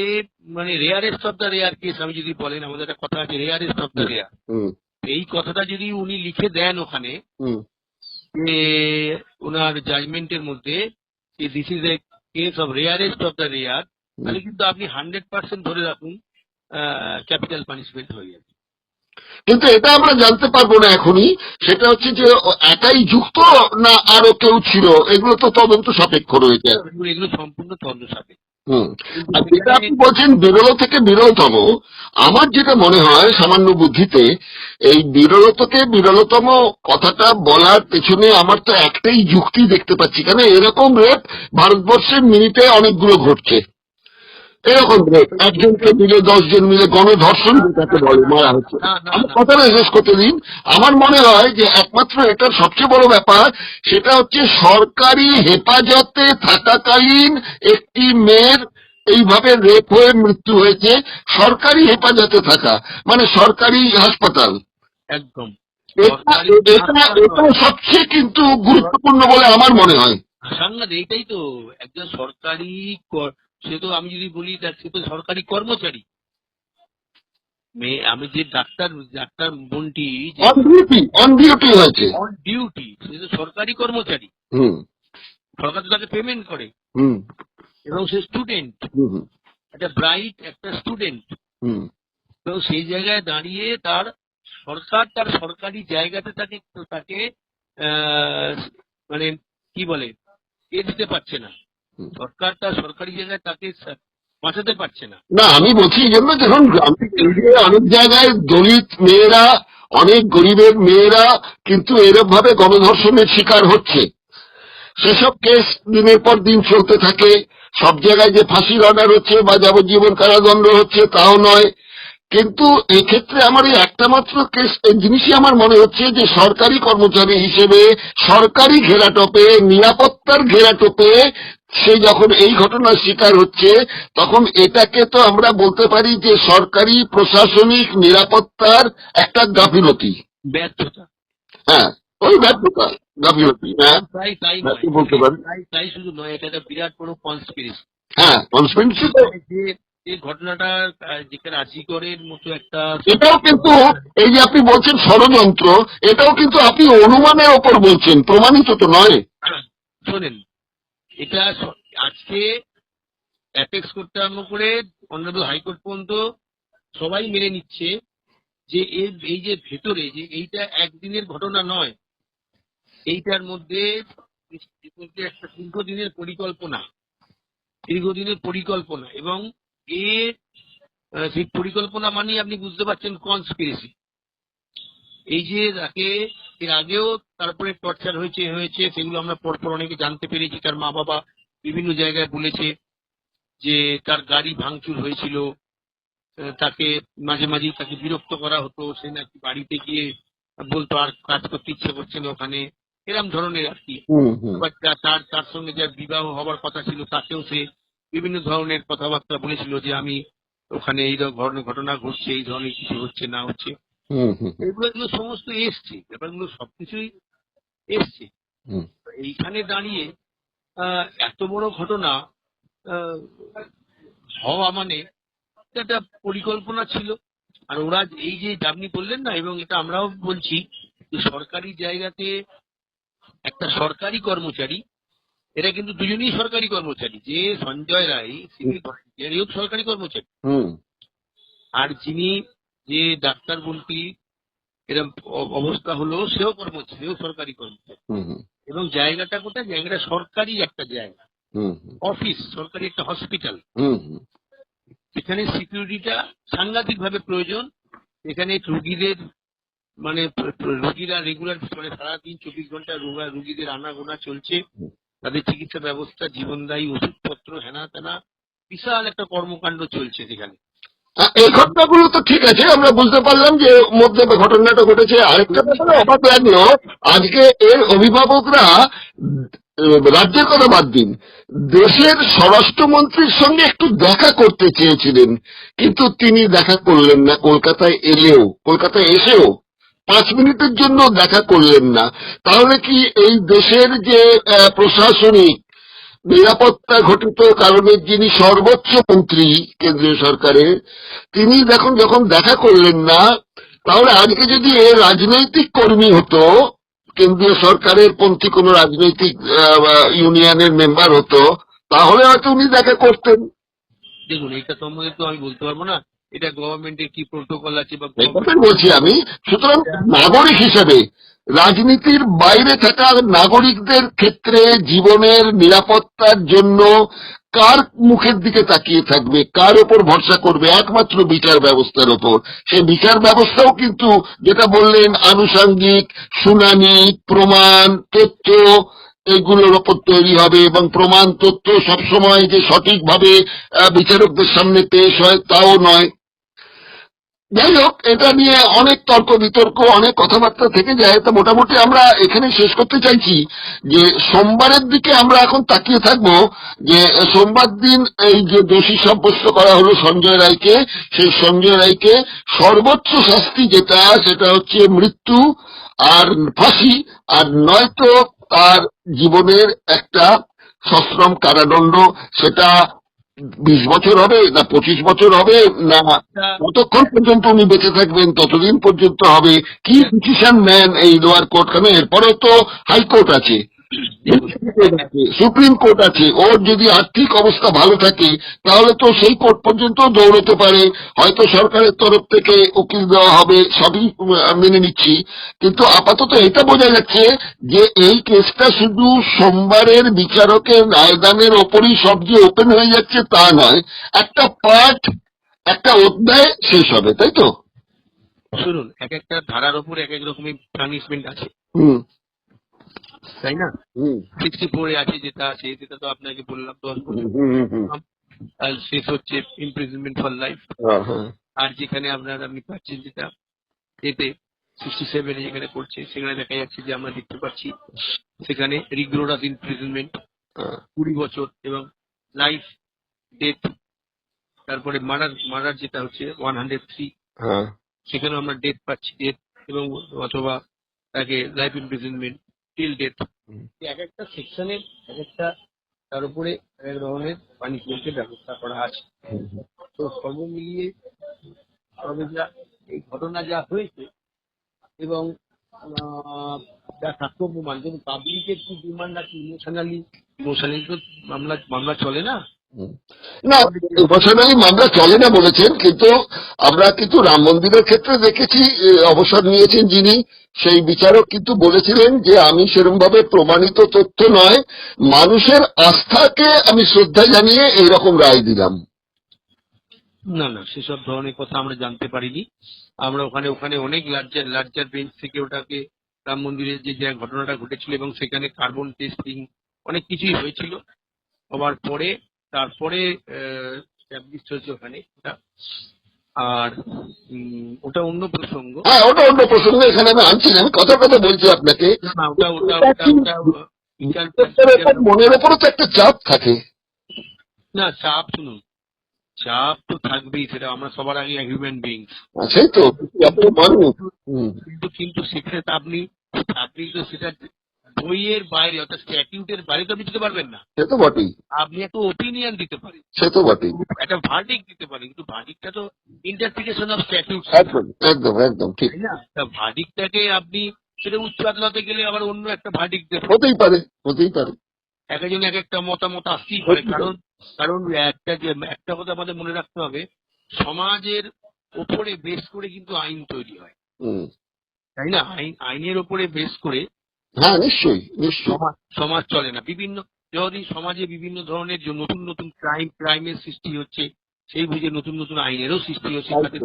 Speaker 3: মানে rarest of the rare case. আমি যদি বলেন, আমাদের একটা কথা আছে রেয়ারেস্ট অফ দ্য রেয়ার,
Speaker 2: হুম
Speaker 3: এই কথাটা যদি উনি লিখে দেন ওখানে
Speaker 2: হুম
Speaker 3: যে ওনার জাজমেন্টের মধ্যে যে this is a case of rarest of the rare, তাহলে কিন্তু আপনি 100% ধরে রাখুন ক্যাপিটাল পানিশমেন্ট হয়ে যাবে।
Speaker 2: কিন্তু এটা আমরা জানতে পারবো না এখনই, সেটা হচ্ছে যে একাই যুক্ত না আরো কেউ ছিল, এগুলো তো তদন্ত সাপেক্ষ রয়েছে।
Speaker 3: এগুলো সম্পূর্ণ তদন্ত সাপেক্ষ।
Speaker 2: হুম আর যেটা আপনি বলছেন বিরল থেকে বিরলতম, আমার যেটা মনে হয় সামান্য বুদ্ধিতে, এই বিরল থেকে বিরলতম কথাটা বলার পেছনে আমার তো একটাই যুক্তি দেখতে পাচ্ছি, কেন এরকম রেপ ভারতবর্ষের মিনিটে অনেকগুলো ঘটছে। এরকম রেপ একজনকে মিলে 10 জন মিলে গণধর্ষণ যেটাকে বলে মারা হচ্ছে।
Speaker 3: না না
Speaker 2: আমার
Speaker 3: না,
Speaker 2: কথাটা শেষ করতে দিন। আমার মনে হয় যে একমাত্র এটার সবচেয়ে বড় ব্যাপার সেটা হচ্ছে সরকারি হেফাজতে থাকাকালীন একটি মেয়ের এইভাবে রেপ হয়ে মৃত্যু হয়েছে, সরকারি হেফাজতে থাকা মানে সরকারি হাসপাতাল।
Speaker 3: একদম
Speaker 2: এটা এটা এটা সবচেয়ে কিন্তু গুরুত্বপূর্ণ বলে আমার মনে হয়।
Speaker 3: সাংঘাতিক। এইটাই তো একজন সরকারি সে তো আমি যদি বলি সে তো সরকারি কর্মচারী। আমি যে ডাক্তার ডাক্তার বোনটি যে
Speaker 2: অন ডিউটি হয়েছে।
Speaker 3: অন ডিউটি, সে তো সরকারি কর্মচারী,
Speaker 2: হুম
Speaker 3: সরকার তো তাকে পেমেন্ট করে,
Speaker 2: হুম
Speaker 3: এবং সে স্টুডেন্ট,
Speaker 2: হুম
Speaker 3: একটা ব্রাইট একটা স্টুডেন্ট,
Speaker 2: হুম
Speaker 3: এবং সেই জায়গায় দাঁড়িয়ে সরকার তার সরকারি জায়গাতে তাকে তাকে মানে কি বলে দিতে পারছে না,
Speaker 2: হুম।
Speaker 3: সরকার তার সরকারি জায়গায় তাকে বাঁচাতে পারছে না।
Speaker 2: না আমি বলছি এই জন্য, যখন অনেক জায়গায় দলিত মেয়েরা, অনেক গরিবের মেয়েরা কিন্তু এরকম ভাবে গণধর্ষণের শিকার হচ্ছে, সেসব কেস দিনের পর দিন চলতে থাকে। সব জায়গায় যে ফাঁসির অর্ডার হচ্ছে বা যাবজ্জীবন কারাদণ্ড হচ্ছে তাও নয়, কিন্তু এক্ষেত্রে আমার এই একটা মাত্র কেস জিনিসই আমার মনে হচ্ছে যে সরকারি কর্মচারী হিসেবে সরকারি ঘেরাটোপে, নিরাপত্তার ঘেরাটোপে সে যখন এই ঘটনার শিকার হচ্ছে, তখন এটাকে তো আমরা বলতে পারি যে সরকারি প্রশাসনিক নিরাপত্তার একটা গাফিলতি।
Speaker 3: ব্যর্থতা।
Speaker 2: হ্যাঁ, ওই ব্যর্থতা, গাফিলতি। হ্যাঁ,
Speaker 3: তাই নয়,
Speaker 2: বলতে পারি।
Speaker 3: তাই শুধু নয়, এটা একটা বিরাট বড় কনস্পিরেসি।
Speaker 2: হ্যাঁ, কনসপিরেসি তো।
Speaker 3: যে যে ঘটনাটা যেখানে আজিগড়ের মতো একটা,
Speaker 2: এটাও কিন্তু এই যে আপনি বলছেন ষড়যন্ত্র, এটাও কিন্তু আপনি অনুমানের ওপর বলছেন, প্রমাণিত তো নয়।
Speaker 3: শোনেন, এটা আজকে অ্যাপেক্স করতে আরম্ভ করে অনারেবল হাইকোর্ট পর্যন্ত সবাই মেনে নিচ্ছে যে এই যে ভেতরে যে এইটা একদিনের ঘটনা নয়, এইটার মধ্যে একটা দীর্ঘদিনের পরিকল্পনা, এবং এর সেই পরিকল্পনা মানে আপনি বুঝতে পারছেন কনস্পিরেসি। এই যে তাকে এর আগেও তারপরে টর্চার হয়েছে সেগুলো আমরা পরপর অনেকে জানতে পেরেছি। তার মা বাবা বিভিন্ন জায়গায় বলেছে যে তার গাড়ি ভাঙচুর হয়েছিল, তাকে মাঝে মাঝেই তাকে বিরক্ত করা হতো, সে নাকি বাড়িতে গিয়ে বলতো আর কাজ করতে ইচ্ছে করছে না ওখানে, এরম ধরনের আর কি। আবার তার সঙ্গে যার বিবাহ হবার কথা ছিল তাকেও সে বিভিন্ন ধরনের কথাবার্তা বলেছিল যে আমি ওখানে এই ধরনের ঘটনা ঘটছে, এই ধরনের কিছু হচ্ছে না হচ্ছে। এগুলো সমস্ত এসছে, ব্যাপারগুলো সবকিছুই এসছে। এইখানে দাঁড়িয়ে এত বড় ঘটনা হওয়া মানে একটা পরিকল্পনা ছিল। আর ওরা এই যে আপনি বললেন না, এবং এটা আমরাও বলছি যে সরকারি জায়গাতে একটা সরকারি কর্মচারী, এরা কিন্তু দুজনেই সরকারি কর্মচারী, যে সঞ্জয় রায় সিভিল ভলেন্টিয়ার সরকারি কর্মচারী, আর যিনি যে ডাক্তার মন্ত্রী এরকম অবস্থা হলো সেও কর্মচারী, সেও সরকারি কর্মচারী। এবং জায়গাটা কোথায়? জায়গাটা সরকারি একটা জায়গা, অফিস, সরকারি একটা হসপিটাল। এখানে সিকিউরিটিটা সাংঘাতিক ভাবে প্রয়োজন। এখানে রুগীদের মানে রুগীরা রেগুলার মানে সারাদিন 24 ঘন্টা রুগীদের আনাগোনা চলছে, তাদের চিকিৎসা ব্যবস্থা, জীবনদায়ী ওষুধপত্র, হেনা তেনা, বিশাল একটা কর্মকাণ্ড চলছে সেখানে।
Speaker 2: এই ঘটনাগুলো তো ঠিক আছে, আমরা বুঝতে পারলাম যে মধ্যে ঘটনাটা ঘটেছে। আরেকটা ব্যাপারে অবাক লাগলো, আজকে এর অভিভাবকরা রাজ্যের কথা বাদ দিন, দেশের স্বরাষ্ট্রমন্ত্রীর সঙ্গে একটু দেখা করতে চেয়েছিলেন, কিন্তু তিনি দেখা করলেন না। কলকাতায় এসেও 5 মিনিটের জন্য দেখা করলেন না। তাহলে কি এই দেশের যে প্রশাসনিক নিরাপত্তা ঘটিত কারণে যিনি সর্বোচ্চ মন্ত্রী কেন্দ্রীয় সরকারের, তিনি যখন দেখা করলেন না, তাহলে আজকে যদি এ রাজনৈতিক কর্মী হতো, কেন্দ্রীয় সরকারের পন্থী কোন রাজনৈতিক ইউনিয়নের মেম্বার হতো, তাহলে হয়তো উনি দেখা করতেন।
Speaker 3: দেখুন, এটা সম্বন্ধে তো আমি বলতে পারবো না, এটা গভর্নমেন্টের কি প্রোটোকল আছে বা
Speaker 2: কথাই বলছি আমি। সুতরাং নাগরিক হিসেবে রাজনীতির বাইরে থাকা নাগরিকদের ক্ষেত্রে জীবনের নিরাপত্তার জন্য কার মুখের দিকে তাকিয়ে থাকবে, কার ওপর ভরসা করবে? একমাত্র বিচার ব্যবস্থার ওপর। সেই বিচার ব্যবস্থাও কিন্তু যেটা বললেন আনুষঙ্গিক, শুনানি, প্রমাণ, তথ্য, এগুলোর ওপর তৈরি হবে, এবং প্রমাণ তথ্য সবসময় যে সঠিকভাবে বিচারকদের সামনে পেশ হয় তাও নয়। যাই হোক, এটা নিয়ে অনেক তর্ক বিতর্ক, অনেক কথাবার্তা থেকে যায়। তো মোটামুটি আমরা এখানে শেষ করতে চাইছি যে সোমবারের দিকে আমরা এখন তাকিয়ে থাকবো, যে সোমবার দিন এই যে দোষী সাব্যস্ত করা হলো সঞ্জয় রায়কে, সেই সঞ্জয় রায়কে সর্বোচ্চ শাস্তি যেটা, সেটা হচ্ছে মৃত্যু আর ফাঁসি, আর নয়তো তার জীবনের একটা সশ্রম কারাদণ্ড। সেটা 20 বছর হবে না 25 বছর হবে, না কতক্ষণ পর্যন্ত উনি বেঁচে থাকবেন ততদিন পর্যন্ত হবে, কি ডিসিশন নেন এই লোয়ার কোর্ট। কারণ এরপরে তো হাইকোর্ট আছে, সুপ্রিম কোর্ট আছে। ওর যদি আর্থিক অবস্থা ভালো থাকে তাহলে তো সেই কোর্ট পর্যন্ত দৌড়তে পারে, হয়তো সরকারের তরফ থেকে উকিল দেওয়া হবে, সবই মেনে নিচ্ছি। কিন্তু আপাতত এটা বোঝা যাচ্ছে যে এই কেসটা শুধু সোমবারের বিচারকের রায়দানের ওপরই সব যে ওপেন হয়ে যাচ্ছে তা নয়, একটা পার্ট, একটা অধ্যায় শেষ হবে, তাই তো?
Speaker 3: শুনুন, এক একটা ধারার উপর এক এক রকমের পানিশমেন্ট আছে, তাই না? 64 আছে, যেটা আছে, যেটা তো আপনাকে বললাম 10 বছর, আর শেষ হচ্ছে ইমপ্রিজনমেন্ট ফর লাইফ। আর যেখানে আপনি পাচ্ছেন যেটা এতে 67 যেখানে করছে, সেখানে দেখা যাচ্ছে যে আমরা দেখতে পাচ্ছি সেখানে রিগ্রোরাস ইমপ্রিজনমেন্ট 20 বছর এবং লাইফ ডেথ। তারপরে মার্ডার যেটা হচ্ছে 103, সেখানেও আমরা ডেথ পাচ্ছি, ডেথ এবং অথবা তাকে লাইফ ইমপ্রিজনমেন্ট টিল ডেথ। এক একটা সেকশনের এক একটা তার উপরে এক ধরনের পানিশমেন্টের ব্যবস্থা করা আছে। তো সর্ব মিলিয়ে এই ঘটনা যা হয়েছে এবং যা সাক্ষ্য প্রমাণ, কিন্তু পাবলিকের কি ডিমান্ড আছে, ইমোশনালি তো মামলা চলে না।
Speaker 2: না, ইমোশনালি মামলা চলে না বলেছেন, কিন্তু আমরা কিন্তু রাম মন্দিরের ক্ষেত্রে দেখেছি অবসর নিয়েছেন যিনি, সেই বিচারক কিন্তু বলেছিলেন যে আমি সেরকম ভাবে প্রমাণিত তথ্য নয়, মানুষের আস্থাকে আমি শ্রদ্ধা জানিয়ে এইরকম রায় দিলাম।
Speaker 3: না না, সেসব ধরনের কথা আমরা জানতে পারিনি। আমরা ওখানে ওখানে অনেক লার্জার লার্জার বেঞ্চ থেকে ওটাকে রাম মন্দিরের যে যে ঘটনাটা ঘটেছিল এবং সেখানে কার্বন টেস্টিং অনেক কিছুই হয়েছিল, হওয়ার পরে তারপরে established হয়েছে ওখানে ওটা। আর ওটা অন্য প্রসঙ্গ।
Speaker 2: হ্যাঁ, ওটা অন্য প্রসঙ্গ, এখানে আমি আনছি না, আমি কথা কথা বলছি আপনাকে।
Speaker 3: না না, ওটা ওটা
Speaker 2: এটা
Speaker 3: ওটা
Speaker 2: কি
Speaker 3: ওটা বিচার
Speaker 2: তার মনের ওপরও তো একটা চাপ থাকে।
Speaker 3: না, চাপ শুনুন, চাপ তো থাকবেই, সেটা আমরা সবার আগে হিউম্যান বিংস।
Speaker 2: সেই তো আপনি মানুষ। হুম।
Speaker 3: কিন্তু কিন্তু সেটা আপনি আপনি তো সেটা বইয়ের বাইরে অর্থাৎ স্ট্যাটিউটের বাইরে তো আপনি দিতে পারবেন না।
Speaker 2: সে তো বটেই,
Speaker 3: আপনি একটা ওপিনিয়ন দিতে পারেন,
Speaker 2: সে তো বটেই।
Speaker 3: একটা ভার্ডিক্ট দিতে পারেন, কিন্তু ভার্ডিক্টটা তো ইন্টারপ্রিটেশন অফ স্ট্যাটিউট,
Speaker 2: একদম একদম একদম ঠিক।
Speaker 3: তাই না? তা ভার্ডিক্টটাকে আপনি সেটা উচ্চ আদালতে গেলে আবার অন্য একটা ভার্ডিক্ট দেবেন।
Speaker 2: হতেই পারে, হতেই পারে।
Speaker 3: এক একজন এক একটা মতামত আসতেই পারে। কারণ কারণ একটা কথা আমাদের মনে রাখতে হবে, সমাজের ওপরে বেস করে কিন্তু আইন তৈরি হয়,
Speaker 2: হুম।
Speaker 3: তাই না? আইনের ওপরে বেস করে
Speaker 2: হ্যাঁ, নিশ্চয়ই নিশ্চয়ই।
Speaker 3: সমাজ চলে না। বিভিন্ন যদি সমাজে বিভিন্ন ধরনের যে নতুন নতুন ক্রাইমের সৃষ্টি হচ্ছে, সেই বুঝে নতুন নতুন আইনেরও সৃষ্টি হচ্ছে, তাতে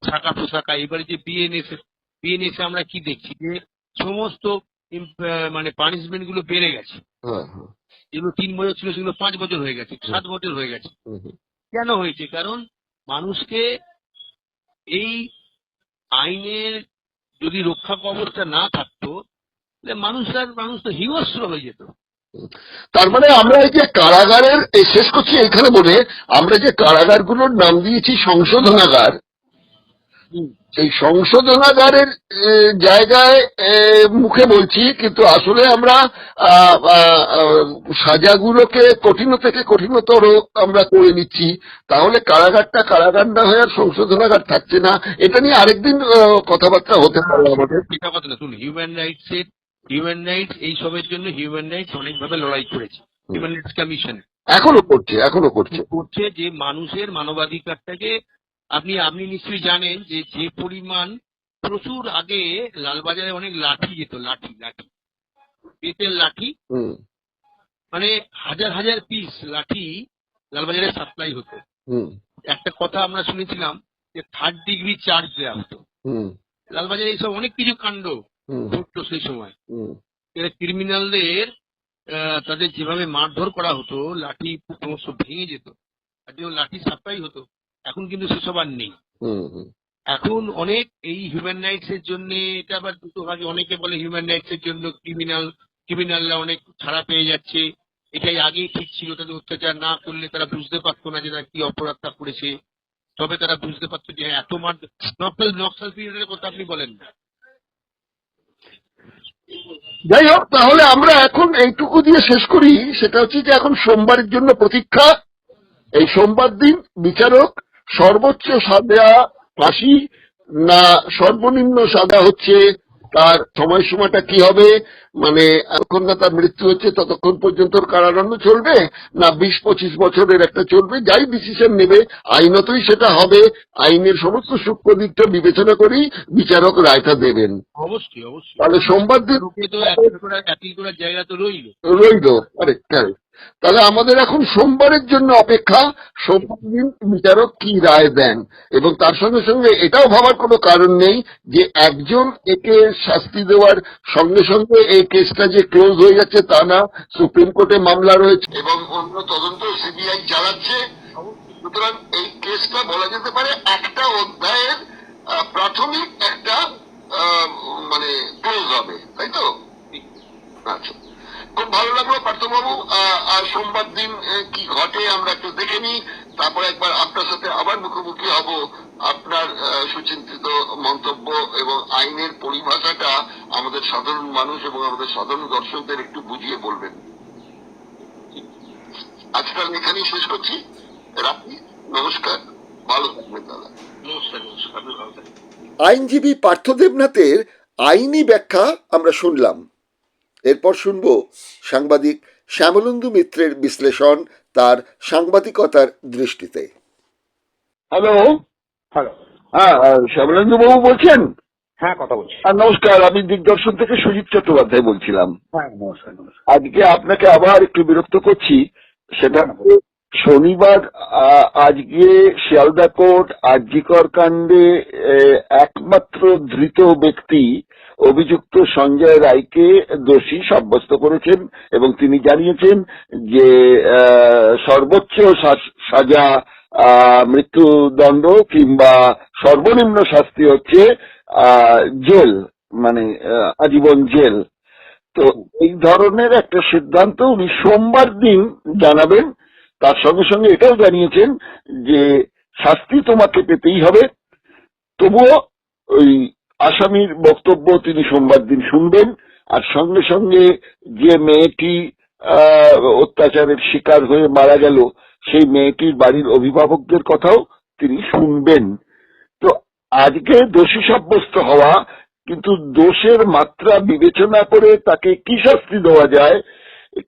Speaker 3: থাকা পোশাকা। এবারে যে বিএনএস আমরা কি দেখছি যে সমস্ত মানে পানিশমেন্ট গুলো বেড়ে গেছে।
Speaker 2: হ্যাঁ হ্যাঁ।
Speaker 3: যেগুলো 3 বছর ছিল সেগুলো 5 বছর হয়ে গেছে, 7 বছর হয়ে গেছে। কেন হয়েছে? কারণ মানুষকে এই আইনের যদি রক্ষা কবচটা না থাকতো, মানুষ তো হিংস্র হয়ে যেত।
Speaker 2: তার মানে আমরা এই যে কারাগারের শেষ করছি এখানে বলে, আমরা যে কারাগারগুলোর নাম দিয়েছি সংশোধনাগার, এই সংশোধনাগারের জায়গায় মুখে বলছি, কিন্তু আসলে আমরা সাজাগুলোকে কঠিন থেকে কঠিনতর আমরা করে নিচ্ছি। তাহলে কারাগারটা কারাগার না হয়ে আর সংশোধনাগার থাকছে না। এটা নিয়ে আরেকদিন কথাবার্তা হতে পারে আমাদের।
Speaker 3: এটা কথা না, শুনুন, হিউম্যান রাইটস এইসবের জন্য হিউম্যান রাইটস অনেকভাবে লড়াই করেছে। হিউম্যান রাইটস কমিশন
Speaker 2: এখনো করছে
Speaker 3: যে মানুষের মানবাধিকারটাকে আপনি নিশ্চয়ই জানেন যে যে পরিমাণ প্রচুর আগে লালবাজারে অনেক লাঠি যেত, লাঠি পেতের লাঠি, মানে হাজার হাজার পিস লাঠি লালবাজারে সাপ্লাই হতো। একটা কথা আমরা শুনেছিলাম যে 3rd ডিগ্রি চার্জ দেওয়া হতো। লালবাজারে এইসব অনেক কিছু কাণ্ড ঘটতো সেই সময়। ক্রিমিনালদের তাদের যেভাবে মারধর করা হতো, লাঠি সমস্ত ভেঙে যেত, আর যে লাঠি সাপ্লাই হতো। এখন কিন্তু সেসব আর নেই। এখন অনেক এই হিউম্যান রাইটস এর জন্য, এটা আবার দুটো ভাগে, অনেকে বলে হিউম্যান রাইটস এর জন্য ক্রিমিনালরা অনেক ছাড়া পেয়ে যাচ্ছে, এটাই আগেই ঠিক ছিল। তাদের অত্যাচার না করলে তারা বুঝতে পারতো না যে তারা কি অপরাধটা করেছে, তবে তারা বুঝতে পারতো যে এত মার। নকশাল পিরিয়ডের কথা আপনি বলেন না।
Speaker 2: যাই হোক, তাহলে আমরা এখন এইটুকু দিয়ে শেষ করি। সেটা হচ্ছে যে এখন সোমবারের জন্য প্রতীক্ষা। এই সোমবার দিন বিচারক সর্বোচ্চ সাজা ফাঁসি না সর্বনিম্ন সাজা হচ্ছে, তার সময়সীমাটা কি হবে, মানে যতক্ষণ না তার মৃত্যু হচ্ছে ততক্ষণ পর্যন্ত কারাদণ্ড চলবে, না 20-25 বছরের একটা চলবে, যাই ডিসিশন নেবে আইনতই সেটা হবে। আইনের সমস্ত সূক্ষ্ম দিকটা বিবেচনা করেই বিচারক রায়টা দেবেন।
Speaker 3: অবশ্যই।
Speaker 2: তাহলে সোমবার দিন
Speaker 3: তো অ্যাপিল করার জায়গা তো রইল।
Speaker 2: তাহলে আমাদের এখন সোমবারের জন্য অপেক্ষা, সোমবার দিন বিচারক কি রায় দেন। এবং তার সঙ্গে সঙ্গে এটাও ভাবার কোনো কারণ নেই যে একজন একে শাস্তি দেওয়ার সঙ্গে সঙ্গে এই কেসটা যে ক্লোজ হয়ে যাচ্ছে তা না। সুপ্রিম কোর্টে মামলা রয়েছে এবং অন্য তদন্ত সিবিআই চালাচ্ছে। সুতরাং এই কেসটা বলা যেতে পারে একটা অধ্যায়ের প্রাথমিক একটা মানে ক্লোজ হবে, তাই তো? আচ্ছা, খুব ভালো লাগলো পার্থবাবু। আর সোমবার দিন কি ঘটে আমরা একটু দেখে নিই, তারপরে একবার আপনার সাথে আবার মুখোমুখি হব। আপনার সুচিন্তিত মন্তব্য এবং আইনের পরিভাষাটা আমাদের সাধারণ মানুষ এবং আমাদের সাধারণ দর্শকদের একটু বুঝিয়ে বলবেন। আজকাল এখানেই শেষ করছি, রাখি, নমস্কার, ভালো থাকবেন দাদা।
Speaker 3: নমস্কার।
Speaker 1: আইনজীবী পার্থ দেবনাথের আইনি ব্যাখ্যা আমরা শুনলাম। এরপর শুনব সাংবাদিক শ্যামলেন্দু মিত্রের বিশ্লেষণ তার সাংবাদিকতার দৃষ্টিতে।
Speaker 2: হ্যালো।
Speaker 4: হ্যালো।
Speaker 2: হ্যাঁ, শ্যামলেন্দু বাবু বলছেন?
Speaker 4: হ্যাঁ, কথা বলছি।
Speaker 2: নমস্কার, আমি দিগদর্শন থেকে সুজিত চট্টোপাধ্যায় বলছিলাম।
Speaker 4: হ্যাঁ, নমস্কার।
Speaker 2: আজকে আপনাকে আবার একটু বিরক্ত করছি, সেটা শনিবার আজকে শিয়ালদা কোর্ট আরজি কর কাণ্ডে একমাত্র ধৃত ব্যক্তি অভিযুক্ত সঞ্জয় রায়কে দোষী সাব্যস্ত করেছেন এবং তিনি জানিয়েছেন যে সর্বোচ্চ সাজা মৃত্যুদণ্ড কিংবা সর্বনিম্ন শাস্তি হচ্ছে জেল, মানে আজীবন জেল। তো এই ধরনের একটা সিদ্ধান্ত উনি সোমবার দিন জানাবেন। তার সঙ্গে সঙ্গে এটাও জানিয়েছেন যে শাস্তি তোমাকে পেতেই হবে, তবুও ওই আসামির বক্তব্য তিনি সোমবার দিন শুনবেন। আর সঙ্গে সঙ্গে যে মেয়েটি অত্যাচারের শিকার হয়ে মারা গেল সেই মেয়েটির বাড়ির অভিভাবকদের কথাও তিনি শুনবেন। তো আজকে দোষী সাব্যস্ত হওয়া, কিন্তু দোষের মাত্রা বিবেচনা করে তাকে কি শাস্তি দেওয়া যায়,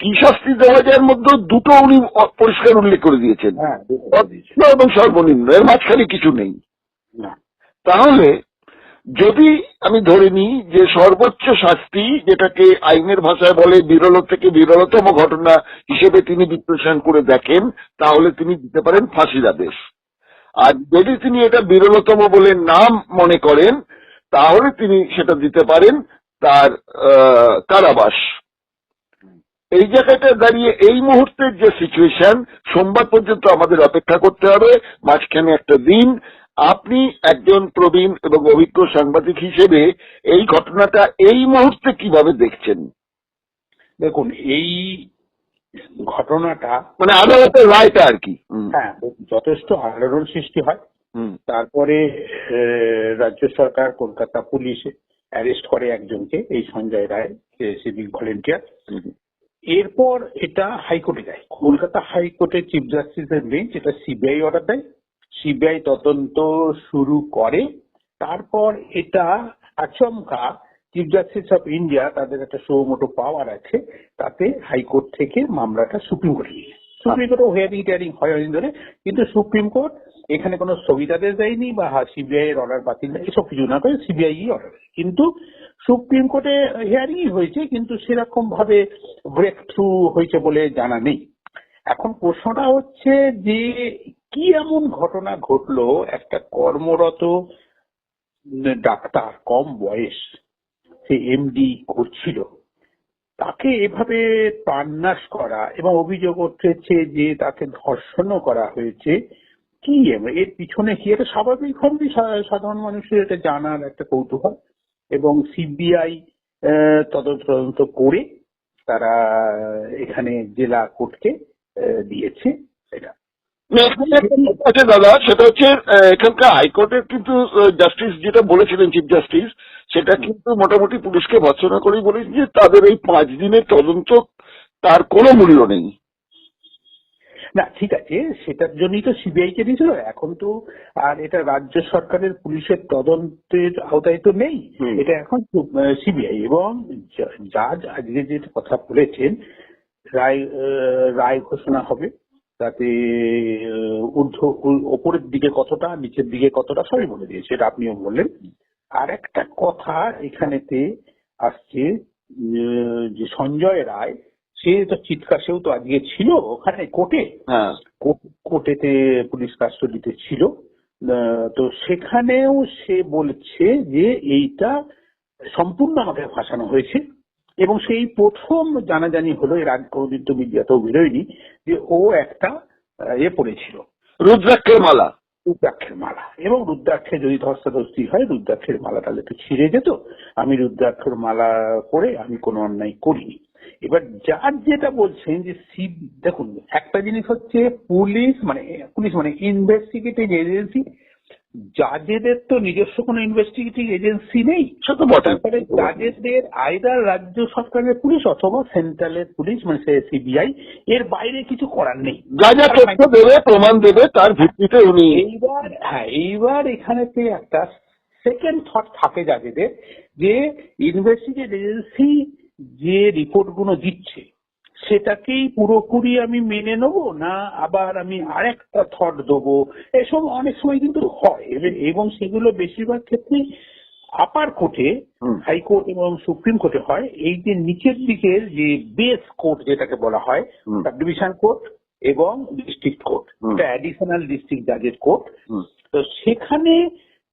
Speaker 2: কি শাস্তি দেওয়া যায় মধ্যে দুটো উনি পরিষ্কার উল্লেখ করে দিয়েছেন, এবং সর্বনিম্ন, এর মাঝখানে কিছু নেই। তাহলে যদি আমি ধরে নিই যে সর্বোচ্চ শাস্তি, যেটাকে আইনের ভাষায় বলে বিরল থেকে বিরলতম ঘটনা হিসেবে তিনি বিশ্লেষণ করে দেখেন, তাহলে তিনি দিতে পারেন ফাঁসির আদেশ। আর যদি তিনি এটা বিরলতম বলে নাম মনে করেন, তাহলে তিনি সেটা দিতে পারেন তার কারাবাস। এই জায়গাটা দাঁড়িয়ে এই মুহূর্তের যে সিচুয়েশন, সোমবার পর্যন্ত আমাদের অপেক্ষা করতে হবে, মাঝখানে একটা দিন। আপনি একজন প্রবীণ এবং অভিজ্ঞ সাংবাদিক হিসেবে এই ঘটনাটা এই মুহূর্তে কিভাবে দেখছেন?
Speaker 5: দেখুন, এই ঘটনাটা
Speaker 2: মানে আদালতের রায়টা আর কি।
Speaker 5: হ্যাঁ, যথেষ্ট আলোড়ন সৃষ্টি হয়। তারপরে রাজ্য সরকার, কলকাতা পুলিশ অ্যারেস্ট করে একজনকে, এই সঞ্জয় রায়, সিভিক ভলেন্টিয়ার। এরপর এটা হাইকোর্টে যায়। কলকাতা হাইকোর্টে চিফ জাস্টিসের বেঞ্চ এটা সিবিআই অর্ডার দেয়। সিবিআই তদন্ত শুরু করে। তারপর এটা আচমকা চিফ জাস্টিস অফ ইন্ডিয়া, তাদের একটা সুমোটো পাওয়ার আছে, তাতে হাইকোর্ট থেকে মামলাটা সুপ্রিম কোর্টে নিয়ে যায়। সুপ্রিম কোর্টে হিয়ারিং হয় ধরে, কিন্তু সুপ্রিম কোর্ট এখানে কোনো স্থগিতাদেশ দেয়নি বা সিবিআই এর অর্ডার বাতিল নেই, এসব কিছু না করে সিবিআই অর্ডার। কিন্তু সুপ্রিম কোর্টে হিয়ারিং হয়েছে, কিন্তু সেরকম ভাবে ব্রেক থ্রু হয়েছে বলে জানা নেই। এখন প্রশ্নটা হচ্ছে যে কি এমন ঘটনা ঘটলো, একটা কর্মরত ডাক্তার, কম বয়স, সে এমডি করছিল, তাকে এভাবে প্রাণনাশ করা, এবং অভিযোগ উঠেছে যে তাকে ধর্ষণও করা হয়েছে। কি এর পিছনে কি? এটা স্বাভাবিকভাবেই সাধারণ মানুষের এটা জানার একটা কৌতূহল, এবং সিবিআই তদন্ত করে তারা এখানে জেলা কোর্টকে দিয়েছে। এটা
Speaker 2: আচ্ছা দাদা, সেটা হচ্ছে এখানকার হাইকোর্টের কিন্তু জাস্টিস যেটা বলেছিলেন, চিফ জাস্টিস, সেটা কিন্তু মোটামুটি পুলিশকে ভর্ৎসনা করেই বলেছেন যে তাদের এই 5 দিনের তদন্ত তার কোনো মূল্য নেই।
Speaker 5: না, ঠিক আছে, সেটার জন্যই তো সিবিআই কে দিয়েছিল। এখন তো আর এটা রাজ্য সরকারের পুলিশের তদন্তের আওতায় তো নেই, এটা এখন সিবিআই। এবং জাজ আজকে যে কথা বলেছেন, রায় ঘোষণা হবে, তাতে ওপরের দিকে কতটা, নিচের দিকে কতটা সবই বলে দিয়েছে, এটা আপনিও বললেন। আর একটা কথা এখানেতে আসছে, যে সঞ্জয় রায়, সে তো চিৎকার, সেও তো আজকে ছিল ওখানে কোর্টে, কোর্টেতে পুলিশ কাস্টডিতে ছিল। তো সেখানেও সে বলছে যে এইটা সম্পূর্ণ আমাকে ফাঁসানো হয়েছে, এবং সেই প্রথম জানাজানি হলো, এর আগে কোনদিন তো মিডিয়াতেও বেরোয়নি, যে ও একটা পড়েছিল
Speaker 2: রুদ্রাক্ষের মালা,
Speaker 5: এবং রুদ্রাক্ষে যদি ধস্তাধস্তি হয়, রুদ্রাক্ষের মালা তাহলে তো ছিঁড়ে যেত। আমি রুদ্রাক্ষের মালা পরে আমি কোনো অন্যায় করিনি। এবার যার যেটা বলছেন যে দেখুন, একটা জিনিস হচ্ছে পুলিশ মানে ইনভেস্টিগেটিভ এজেন্সি, জাজেদের তো নিজস্ব কোনো ইনভেস্টিগেটিভ এজেন্সি নেই। তারপরে জাজেদের আইদার রাজ্য সরকারের পুলিশ অথবা সেন্ট্রালের পুলিশ, মানে সিবিআই, এর বাইরে কিছু করার নেই।
Speaker 2: যা যা তথ্য দেবে, প্রমাণ দেবে, তার ভিত্তিতে উনি।
Speaker 5: এইবার এখানেতে একটা সেকেন্ড থট থাকে জাজেদের, যে ইনভেস্টিগেটিভ এজেন্সি যে রিপোর্ট গুলো দিচ্ছে সেটাকেই পুরোপুরি আমি মেনে নেবো, না আবার আমি আরেকটা থট দেবো। এসব অনেক সময় কিন্তু হয়, এবং সেগুলো বেশিরভাগ ক্ষেত্রে আপার কোর্টে, হাইকোর্ট এবং সুপ্রিম কোর্টে হয়। এই যে নিচের দিকের যে বেস কোর্ট যেটাকে বলা হয়, সাব ডিভিশন কোর্ট এবং ডিস্ট্রিক্ট কোর্ট, এটা অ্যাডিশনাল ডিস্ট্রিক্ট জাজের কোর্ট। তো সেখানে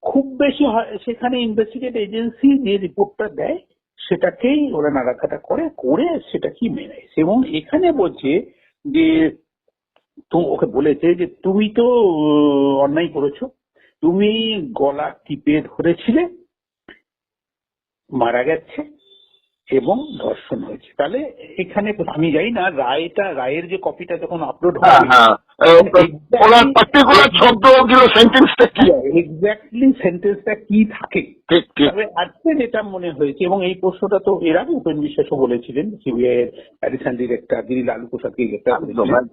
Speaker 5: খুব বেশি হয়, সেখানে ইনভেস্টিগেট এজেন্সি যে রিপোর্টটা দেয় সেটাকেই ওরা নাড়াঘাটা করে সেটা কি মেনে, এবং এখানে বলছে যে ওকে বলেছে যে তুমি তো অন্যায় করেছো, তুমি গলা টিপে ধরেছিলে, মারা গেছে এবং ধর্ষণ হয়েছে। তাহলে এখানে আমি জানি না রায়ের যে কপিটা যখন আপলোড হয় এক্স্যাক্টলি সেন্টেন্সটা কি থাকে। তবে আজকে যেটা মনে হয়েছে, এবং এই প্রশ্নটা তো এর আগে উপেন বিশ্বাসও বলেছিলেন, সিবিআই এর অ্যাডিশনাল ডিরেক্টর যিনি লালু প্রসাদকে গ্রেফতার করেছিলেন,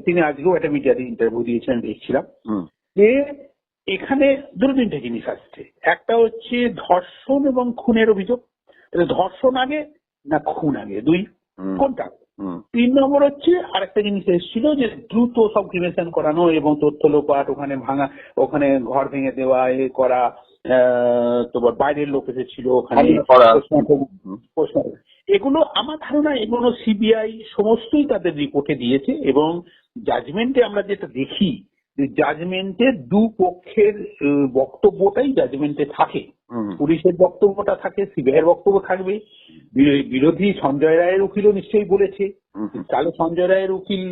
Speaker 5: তিনি আজকেও একটা মিডিয়াতে ইন্টারভিউ দিয়েছিলেন, দেখছিলাম যে এখানে দুটো তিনটে জিনিস আসছে। একটা হচ্ছে ধর্ষণ এবং খুনের অভিযোগ, ধর্ষণ আগে না খুন আগে, দুই কোনটা। 3 নম্বর হচ্ছে আরেকটা জিনিস এসেছিল যে দ্রুত সব ক্রিমেশন করানো এবং তথ্য লোপাট, ওখানে ভাঙা, ওখানে ঘর ভেঙে দেওয়া, এ করা, তোমার বাইরের লোক এসেছিল ওখানে প্রশ্ন। এগুলো আমার ধারণা এগুলো সিবিআই সমস্তই তাদের রিপোর্টে দিয়েছে, এবং জাজমেন্টে আমরা যেটা দেখি জাজমেন্টে দুপক্ষের বক্তব্যটাই জাজমেন্টে থাকে। পুলিশের বক্তব্যটা থাকে, সিবিআইয়ের বক্তব্য থাকবে, বিরোধী সঞ্জয় রায়ের উকিলও নিশ্চয়ই বলেছে। তাহলে সঞ্জয় রায়ের উকিল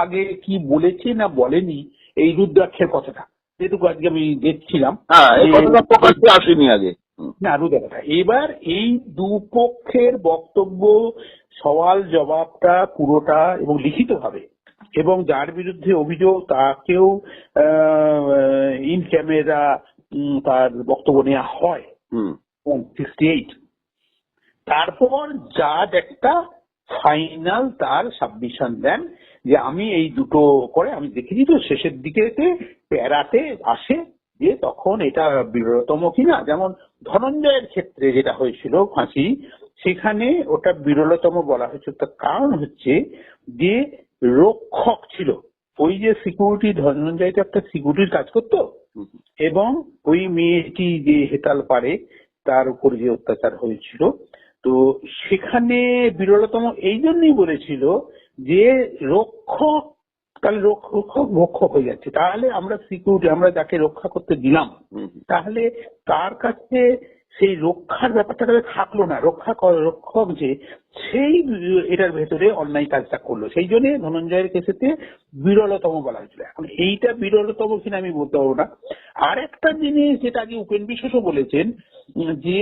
Speaker 5: আগে কি বলেছে না বলেনি এই রুদ্রাক্ষের কথাটা, যেটুকু আজকে আমি দেখছিলাম
Speaker 2: আসেনি আগে
Speaker 5: না রুদ্রাক্ষটা। এবার এই দুপক্ষের বক্তব্য, সওয়াল জবাবটা পুরোটা এবং লিখিত হবে, এবং যার বিরুদ্ধে অভিযোগ তাকেও ইন ক্যামেরা তার বক্তব্য নেওয়া হয় 68। তারপর জাজ একটা ফাইনাল তার সাবমিশন দেন যে আমি এই দুটো করে, আমি দেখেছি তো শেষের দিকে প্যারাতে আসে যে তখন এটা বিরলতম কিনা। যেমন ধনঞ্জয়ের ক্ষেত্রে যেটা হয়েছিল ফাঁসি, সেখানে ওটা বিরলতম বলা হয়েছে। তার কারণ হচ্ছে যে রক্ষক ছিল, ওই যে সিকিউরিটি, ধনঞ্জয় তো একটা সিকিউরিটির কাজ করতো, এবং ওই মেয়েটি যে হেতাল পারে তার উপর যে অত্যাচার হয়েছিল, তো সেখানে বিরলতম এই জন্যই বলেছিল যে রক্ষক, তাহলে রক্ষক হয়ে যাচ্ছে, তাহলে আমরা সিকিউরিটি, আমরা যাকে রক্ষা করতে দিলাম, তাহলে তার কাছে সেই রক্ষার ব্যাপারটা থাকলো না। রক্ষক যে সেই এটার ভেতরে অন্যায় কাজটা করলো, সেই জন্য ধনঞ্জয়ের কেসেতে বিরলতম বলা হয়েছিল। এখন এইটা বিরলতম কিনা আমি বলতে পারবো না। আর একটা জিনিস যেটা আগে উপেন বিশ্বাসও বলেছেন যে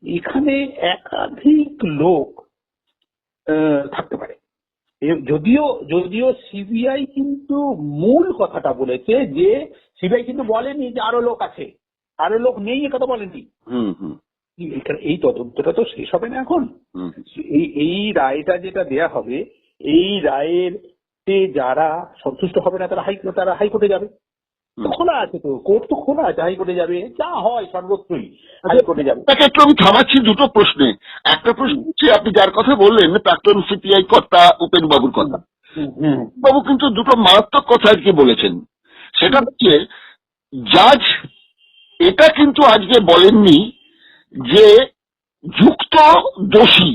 Speaker 5: এখানে একাধিক লোক থাকতে পারে, যদিও সিবিআই কিন্তু মূল কথাটা বলেছে যে সিবিআই কিন্তু বলেনি যে আরো লোক আছে, আরো লোক নেই, এ কথা বলেনি। এই তদন্তটা তো শেষ হবে না এখন। এই রায়টা যেটা দেয়া হবে, এই রায়ের যারা সন্তুষ্ট হবে না তারা হাইকোর্টে যাবে। খোলা আছে তো, কোর্ট তো খোলা আছে, হাইকোর্টে যাবে, যা হয় সর্বত্রই হাইকোর্টে যাবে।
Speaker 2: একটু আমি থামাচ্ছি দুটো প্রশ্নে। একটা প্রশ্ন হচ্ছে আপনি যার কথা বললেন প্রাক্তন সিপিআই কর্তা উপেন বাবুর কথা, বাবু কিন্তু দুটো মারাত্মক কথা আজকে বলেছেন। সেটা হচ্ছে জাজ এটা কিন্তু আজকে বলেননি যে যুক্ত দোষী,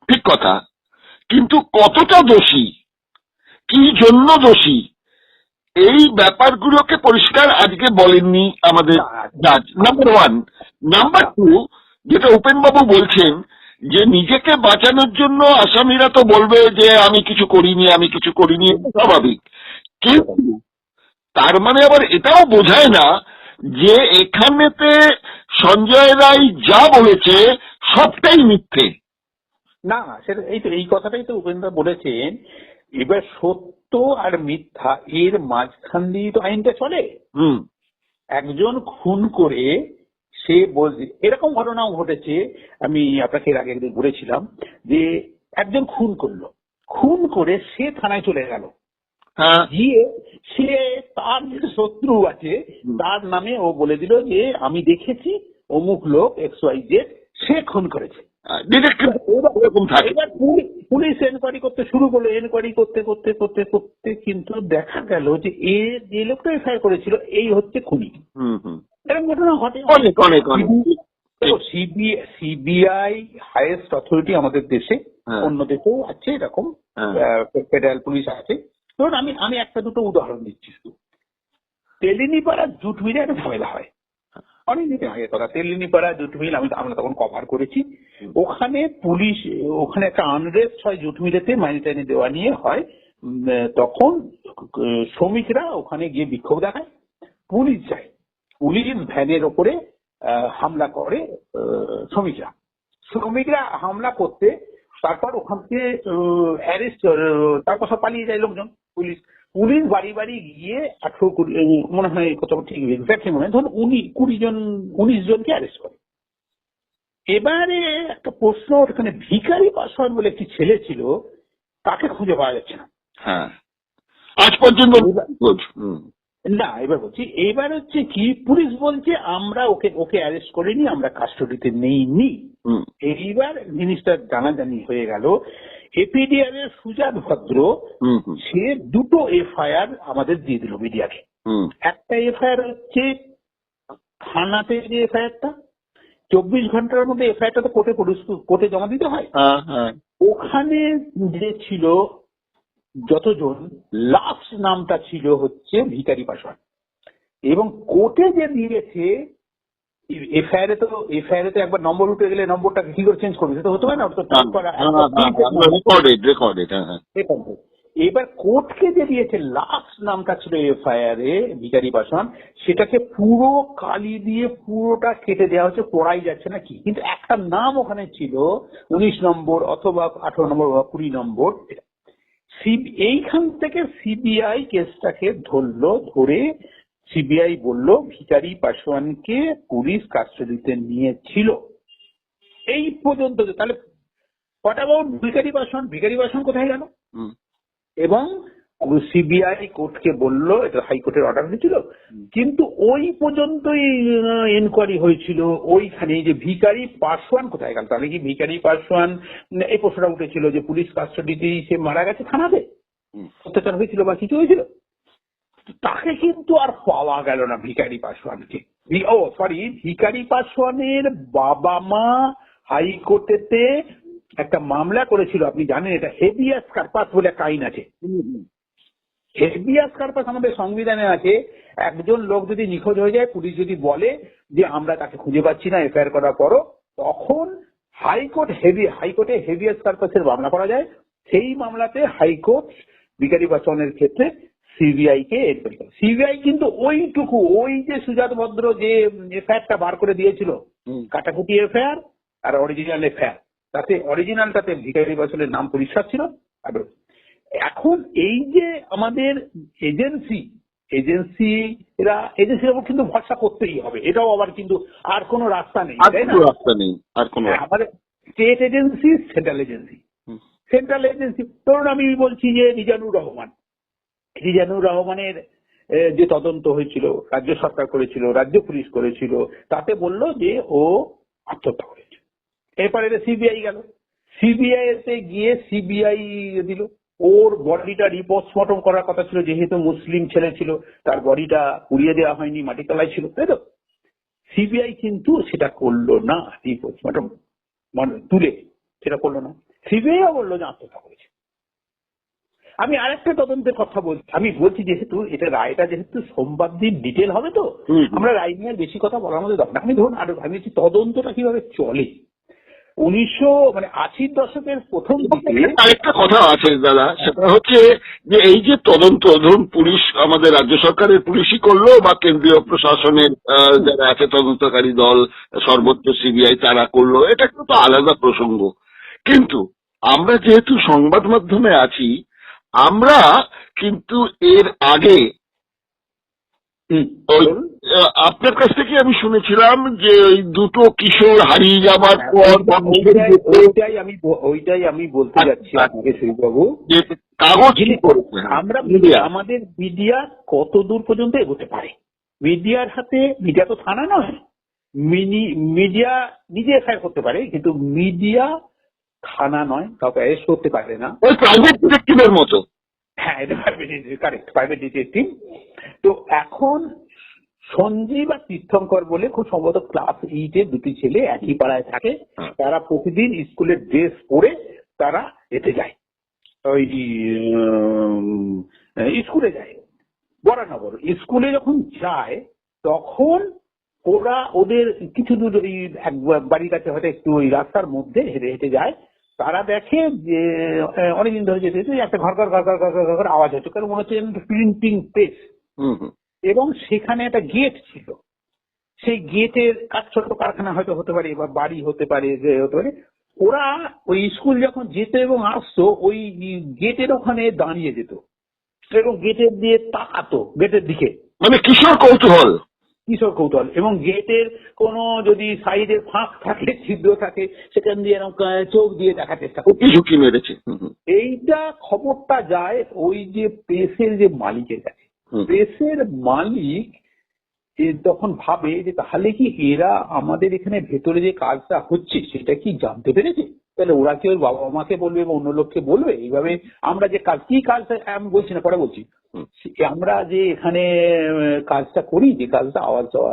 Speaker 2: ঠিক কথা, কিন্তু কতটা দোষী, কি জন্য দোষী, এই ব্যাপারগুলোকে পরিষ্কার আজকে বলেননি আমাদের জাজ, নাম্বার ওয়ান। নাম্বার টু, যেটা উপেন বাবু বলছেন যে নিজেকে বাঁচানোর জন্য আসামিরা তো বলবে যে আমি কিছু করিনি, স্বাভাবিক, কিন্তু তার মানে আবার এটাও বোঝায় না যে এখানেতে সঞ্জয় রায় যা বলেছে সবটাই মিথ্যে।
Speaker 5: না, সেটা এই কথাটাই তো উপেন্দ্র বলেছেন। এবার সত্য আর মিথ্যা এর মাঝখান দিয়ে তো আইনটা চলে। একজন খুন করে সে বলছে, এরকম ঘটনাও ঘটেছে, আমি আপনাকে এর আগে একদিন বলেছিলাম যে একজন খুন করে সে থানায় চলে গেল, গিয়ে সে তার যে শত্রু আছে তার নামে ও বলে দিল যে আমি দেখেছি অমুক লোক XYZ সে খুন করেছে। পুলিশ এনকোয়ারি করতে শুরু করলো, এনকোয়ারি করতে করতে করতে করতে কিন্তু দেখা গেল যে যে লোকটা এফআইআর করেছিল এই হচ্ছে খুনি। এরকম ঘটনা ঘটে। সিবিআই হাইয়েস্ট অথরিটি আমাদের দেশে, অন্য দেশেও আছে এরকম, ফেডারেল পুলিশ আছে, ধরুন আমি একটা দুটো উদাহরণ দিচ্ছি শুধু। তেলিনীপাড়া জুট মিলে একটা ঝামেলা হয় অনেকদিন আগের কথা। তেলিনীপাড়া জুট মিল আমরা তখন কভার করেছি। ওখানে পুলিশ, ওখানে একটা আনরেস্ট হয় জুট মিলেতে, মাইনে টাইনে দেওয়া নিয়ে হয়। তখন শ্রমিকরা ওখানে গিয়ে বিক্ষোভ দেখায়, পুলিশ যায়, পুলিশ ভ্যানের ওপরে হামলা করে। শ্রমিকরা হামলা করতে, তারপর ওখান থেকে অ্যারেস্ট, তারপর সব পালিয়ে যায় লোকজন। পুলিশ বাড়ি বাড়ি গিয়ে 18 মনে হয় কত ঠিক এক্স্যাক্টলি মনে হয়, ধরুন 19 জনকে অ্যারেস্ট করে। এবারে একটা প্রশ্ন, ওখানে ভিখারি পাসওয়ান বলে একটি ছেলে ছিল, তাকে খুঁজে পাওয়া যাচ্ছে না।
Speaker 2: হ্যাঁ, আজ পর্যন্ত
Speaker 5: না। এবার বলছি, এবার হচ্ছে কি, পুলিশ বলছে আমরা ওকে অ্যারেস্ট করিনি, আমরা কাস্টডিতে নেইনি। এইবার জিনিসটা জানাজানি হয়ে গেল। এপিডিআর এর সুজাত ভদ্র সে 2টো এফআইআর আমাদের দিয়ে দিল মিডিয়াকে। একটা এফআইআর হচ্ছে থানাতে যে এফআইআরটা 24 ঘন্টার মধ্যে এফআইআরটা তো কোর্টে জমা দিতে হয়। ওখানে যে ছিল যতজন, লাস্ট নামটা ছিল হচ্ছে ভিখারি পাসওয়ান, এবং কোর্টে যে দিয়েছে এফআইআর তো একবার নম্বর উঠে গেলে নম্বরটাকে কি করে চেঞ্জ করবে, সেটা হতে পারে না। এবার কোর্টকে যে দিয়েছে লাস্ট নামটা ছিল এফআইআর এ ভিখারি পাসওয়ান, সেটাকে পুরো কালি দিয়ে পুরোটা কেটে দেওয়া হচ্ছে, পড়াই যাচ্ছে না কি, কিন্তু একটা নাম ওখানে ছিল 19 নম্বর অথবা 18 নম্বর বা 20 নম্বর। এইখান থেকে সিবিআই কেসটাকে ধরে সিবিআই বলল ভিখারি পাসওয়ানকে পুলিশ কাস্টডিতে নিয়েছিল। এই পর্যন্ত। তাহলে হোয়াট অ্যাবাউট ভিখারি পাসওয়ান কোথায় গেল? এবং সিবিআই কোর্টকে বলল, এটা হাইকোর্টের অর্ডার দিয়েছিল, কিন্তু ওই পর্যন্তই এনকোয়ারি হয়েছিল ওইখানে যে ভিখারি পাসওয়ান কোথায় গেল। তাহলে কি ভিখারি পাসওয়ান, এই প্রশ্নটা উঠেছিল যে পুলিশ কাস্টডিতেই সে মারা গেছে, থানাতে অত্যাচার হয়েছিল বা কিছু হয়েছিল, তাকে কিন্তু আর পাওয়া গেল না ভিখারি পাসওয়ানকে। ভিখারি পাসওয়ানের বাবা মা হাইকোর্টেতে একটা মামলা করেছিল, আপনি জানেন এটা হেভিয়াস কর্পাস বলে একটা আইন আছে। হেভিয়াস কর্পাস আমাদের সংবিধানে আছে। একজন লোক যদি নিখোঁজ হয়ে যায়, পুলিশ যদি বলে যে আমরা তাকে খুঁজে পাচ্ছি না এফআইআর করার পরও, তখন হাইকোর্টে হেভিয়াস কর্পাসের মামলা করা যায়। সেই মামলাতে হাইকোর্ট ভিখারি পাসওয়ানের ক্ষেত্রে সিবিআই কে এনকোয়ারি করে। সিবিআই কিন্তু ওইটুকু, ওই যে সুজাত ভদ্র যে এফআইআরটা বার করে দিয়েছিল, কাটাকুটি এফআইআর আর অরিজিনাল এফআইআর, তাতে অরিজিনালটাতে ভিখারি পাসওয়ানের নাম পরিষ্কার ছিল। আর এখন এই যে আমাদের এজেন্সির উপর কিন্তু ভরসা করতেই হবে, এটাও আবার কিন্তু আর কোনো রাস্তা নেই, তাই না? আমাদের স্টেট এজেন্সি, সেন্ট্রাল এজেন্সি। ধরুন আমি বলছি যে মিজানুর রহমানের যে তদন্ত হয়েছিল, রাজ্য সরকার করেছিল, রাজ্য পুলিশ করেছিল, তাতে বললো যে ও আত্মহত্যা করেছে। এরপরে সিবিআই গেল, সিবিআই এতে গিয়ে সিবিআই দিল, ওর বডিটা রিপোস্টমর্টম করার কথা ছিল, যেহেতু মুসলিম ছেলে ছিল, তার বডিটা পুড়িয়ে দেওয়া হয়নি, মাটি তলায় ছিল, তাই তো? সিবিআই কিন্তু সেটা করলো না, রিপোস্টমর্টম তুলে সেটা করলো না। সিবিআই বললো যে আত্মহত্যা করেছে। আমি আরেকটা তদন্তের কথা বলছি, আমি বলছি যেহেতু এটা রায়টা যেহেতু সোমবার দিন ডিটেল হবে, তো আমরা রায় নিয়ে বেশি কথা বলার মধ্যে দরকার। আমি ধরুন আমি বলছি তদন্তটা কিভাবে চলে। 1980 দশকের প্রথম দিকে
Speaker 2: আরেকটা কথা আছে দাদা, সেটা হচ্ছে যে এই যে তদন্ত, ধরুন পুলিশ, আমাদের রাজ্য সরকারের পুলিশই করলো বা কেন্দ্রীয় প্রশাসনের যারা আছে তদন্তকারী দল, সর্বোচ্চ সিবিআই তারা করলো, এটা কিন্তু আলাদা প্রসঙ্গ। কিন্তু আমরা যেহেতু সংবাদ মাধ্যমে আছি, আমরা কিন্তু এর আগে আপনার কাছ থেকে আমি শুনেছিলাম যে ওই 2টো কিশোর হারিয়ে যাবার পর
Speaker 5: ওইটাই আমি বলতে যাচ্ছি আপনাকে শরীফবাবু,
Speaker 2: কাগজ
Speaker 5: আমরা আমাদের মিডিয়া কত দূর পর্যন্ত এগোতে পারে। মিডিয়ার হাতে, মিডিয়া তো থানা নয়, মিডিয়া নিজে এফআইআর করতে পারে, কিন্তু মিডিয়া থানা নয়, কাউকে অ্যারেস্ট করতে পারে না,
Speaker 2: ওই প্রাইভেট ডিটেকটিভের মতো।
Speaker 5: হ্যাঁ, এটা প্রাইভেট ডিটেকটিভ। তো এখন সঞ্জীব আর তীর্থঙ্কর বলে খুব সম্ভবত ক্লাস 8-এর 2টি ছেলে একই পাড়ায় থাকে, তারা প্রতিদিন স্কুলের ড্রেস পরে তারা এতে যায়, ওই স্কুলে যায়, বরানগর স্কুলে যখন যায় তখন ওরা ওদের কিছু দূর ওই এক বাড়ির কাছে হয়তো একটু ওই রাস্তার মধ্যে হেঁটে হেঁটে যায়, তারা দেখে যে অনেকদিন ধরে যেতে যেতে একটা ঘর ঘর ঘর ঘর ঘর ঘর ঘর আওয়াজ হচ্ছে, কারণ মনে হচ্ছে প্রিন্টিং প্রেস, এবং সেখানে একটা গেট ছিল। সেই গেটের কাজ ছোট কারখানা হয়তো হতে পারে বা বাড়ি হতে পারে, যে হতে পারে। ওরা ওই স্কুল যখন যেত এবং আসতো ওই গেটের ওখানে দাঁড়িয়ে যেত এবং গেটের দিয়ে তাকাতো গেটের দিকে,
Speaker 2: মানে কিশোর কৌতূহল।
Speaker 5: কিশোর কৌতূহল। এবং গেটের কোনো যদি সাইডে ফাঁক থাকে, ছিদ্র থাকে, সেখান দিয়ে এরকম চোখ দিয়ে দেখার চেষ্টা করতো।
Speaker 2: ঝুঁকি মেরেছে।
Speaker 5: এইটা খবরটা যায় ওই যে প্রেসের যে মালিকের কাছে। প্রেসের মালিক তখন ভাবে যে তাহলে কি এরা আমাদের এখানে ভেতরে যে কাজটা হচ্ছে সেটা কি জানতে পেরেছে, তাহলে ওরা কি ওর বাবা মাকে বলবে বা অন্য লোককে বলবে এইভাবে আমরা যে কাজ, কি কাজটা আমি বলছি না, পরে বলছি। আমরা যে এখানে কাজটা করি, যে কাজটা আওয়াজ দেওয়া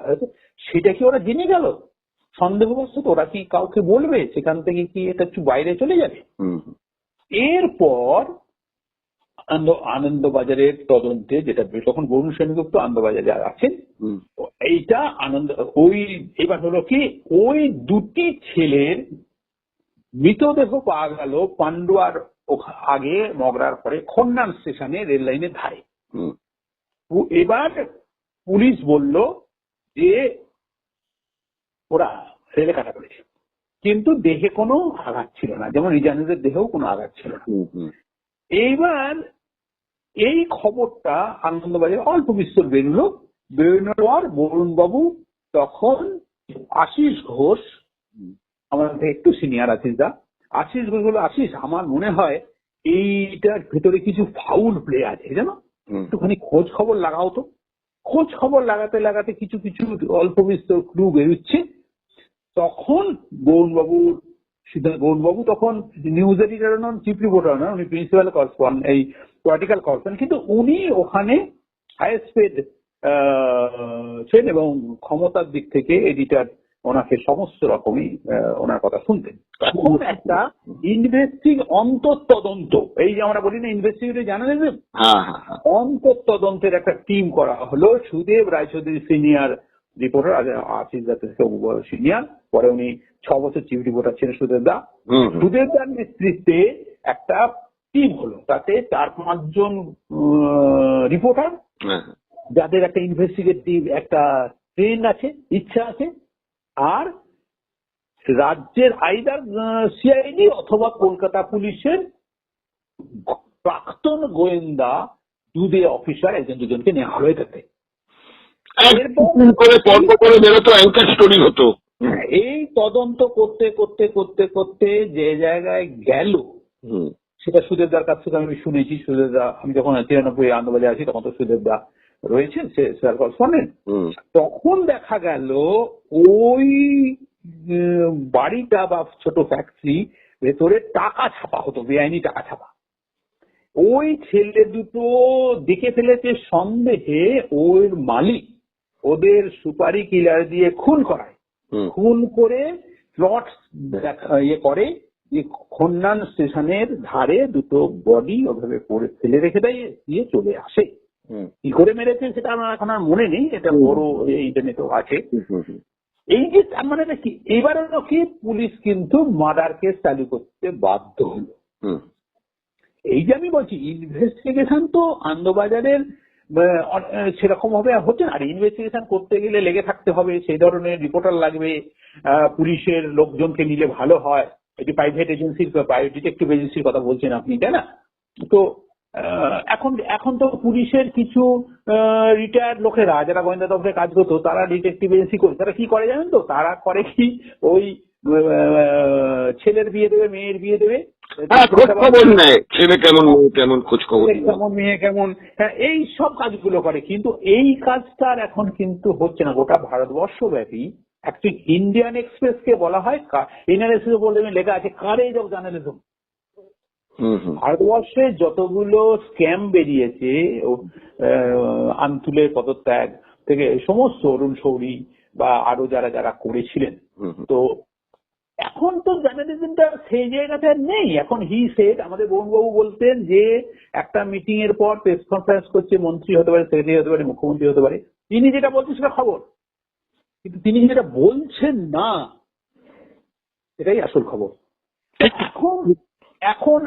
Speaker 5: সেটা কি ওরা জেনে গেল সন্দেহবশত, ওরা কি কাউকে বলবে, সেখান থেকে কি এটা একটু বাইরে চলে যাবে। এরপর আনন্দবাজারের তদন্তে, যেটা তখন বরুণ সেনগুপ্ত আনন্দবাজারে আছেন, এইটা ওই এবার হলো কি ওই দুটি ছেলের মৃতদেহ পাওয়া গেল পান্ডুয়ার আগে মগরার পরে খন্নান স্টেশনে, রেল লাইনের ধারে। এবার পুলিশ বলল যে ওরা রেলে কাটা করেছে, কিন্তু দেহে কোনো আঘাত ছিল না, যেমন রিজানুরের দেহেও কোনো আঘাত ছিল না। এইবার এই খবরটা আনন্দবাজারে অল্প বিস্তর বেরোনোর পর বরুণবাবু তখন আশিস ঘোষ, আমার থেকে একটু সিনিয়র আশিস ঘোষ বলল, আশিস আমার মনে হয় এইটার ভেতরে কিছু ফাউল প্লে আছে, জানো, একটুখানি খোঁজ খবর লাগাও তো। খোঁজ খবর লাগাতে লাগাতে কিছু কিছু অল্প বিস্তর ক্লু বেরোচ্ছে। তখন বরুণবাবু তখন নিউজ এডিটর নন, চিফ রিপোর্টার নন, উনি প্রিন্সিপাল করেসপন্ডেন্ট, এই পলিটিক্যাল করেসপন্ডেন্ট, কিন্তু উনি ওখানে হাইয়েস্ট পেড ছিলেন এবং ক্ষমতার দিক থেকে এডিটর ওনাকে সমস্ত রকমই ওনার কথা শুনতেন। তখন একটা অন্তঃতদন্ত, এই যে আমরা বলি না ইনভেস্টিগেটিভ জার্নালিজম, অন্তঃতদন্তের একটা টিম করা হলো। সুদেব রায়চৌধুরী সিনিয়র রিপোর্টার, আশিস দা থেকে সিনিয়র, পরে উনি 6 বছর চিফ রিপোর্টার ছিলেন সুদেবদার নেতৃত্বে একটা টিম হলো, তাতে 4-5 জন রিপোর্টার, যাদের একটা ইনভেস্টিগেটিভ একটা ট্রেন্ড আছে, ইচ্ছা আছে, আর রাজ্যের আইদার সিআইডি অথবা কলকাতা পুলিশের প্রাক্তন গোয়েন্দা দুদে অফিসার একজন দুজনকে নেওয়া হলো এটাতে। এই তদন্ত করতে করতে করতে করতে যে জায়গায় গেল, সেটা সুদেবদার কাছ থেকে আমি শুনেছি। সুদেবদা, আমি যখন 93 আনন্দবাজারে আছি তখন তো সুদেবদা রয়েছেন, সে করেসপন্ডেন্ট। তখন দেখা গেল ওই বাড়িটা বা ছোট ফ্যাক্টরি ভেতরে টাকা ছাপা হতো, বেআইনি টাকা ছাপা। ওই ছেলে দুটো দেখে ফেলেছে সন্দেহে, ওই মালিক ওদের সুপারি কিলার দিয়ে খুন করায়, খুন করে প্লট করে যে খন্নান স্টেশনের ধারে দুটো বডি ওভাবে পড়ে ফেলে রেখে দিয়ে চলে আসে। কি করে মেরেছে সেটা আমার এখন আর মনে নেই, এটা বড় ইন্টারনেটও আছে। এই যে তার মানে কি, এবারও কি পুলিশ কিন্তু মার্ডার কেস চালু করতে বাধ্য হলো। এই যে আমি বলছি ইনভেস্টিগেশন তো আনন্দবাজারের সেরকম ভাবে হচ্ছে না। আর ইনভেস্টিগেশন করতে গেলে লেগে থাকতে হবে, সেই ধরনের রিপোর্টার লাগবে, পুলিশের লোকজনকে নিলে ভালো হয়। এটি প্রাইভেট এজেন্সির, প্রাইভেট ডিটেকটিভ এজেন্সির কথা বলছেন আপনি, তাই না? তো এখন তো পুলিশের কিছু রিটায়ার্ড লোকেরা যারা গোয়েন্দা দপ্তরে কাজ করতো, তারা ডিটেকটিভ এজেন্সি করে, তারা কি করে জানেন তো, তারা করে কি ওই ছেলের বিয়ে দেবে, মেয়ের বিয়ে দেবে,
Speaker 2: ছেলে কেমন মেয়ে কেমন, খোঁজ খবর
Speaker 5: কেমন, মেয়ে কেমন, এই সব কাজগুলো করে। কিন্তু এই কাজটা এখন কিন্তু হচ্ছে না গোটা ভারতবর্ষ ব্যাপী। অ্যাকচুয়ালি ইন্ডিয়ান এক্সপ্রেস কে বলা হয়, ইন্ডিয়ান এক্সপ্রেস বলতে লেখা আছে কারেজ অফ জার্নালিজম। ভারতবর্ষে যতগুলো স্ক্যাম বেরিয়েছে, আন্তুলের পদত্যাগ থেকে সমস্ত, অরুণ শৌরি বা আরো যারা যারা করেছিলেন, তো এখন তো জার্নালিজমটা সেই জায়গাতে আর নেই। এখন হি সেড, আমাদের বরুণবাবু বলতেন যে একটা মিটিং এর পর প্রেস কনফারেন্স করছে, মন্ত্রী হতে পারে, সেক্রেটারি হতে পারে, মুখ্যমন্ত্রী হতে পারে, তিনি যেটা বলছেন সেটা খবর, কিন্তু তিনি যেটা বলছেন না এটাই আসল খবর। এখন এখন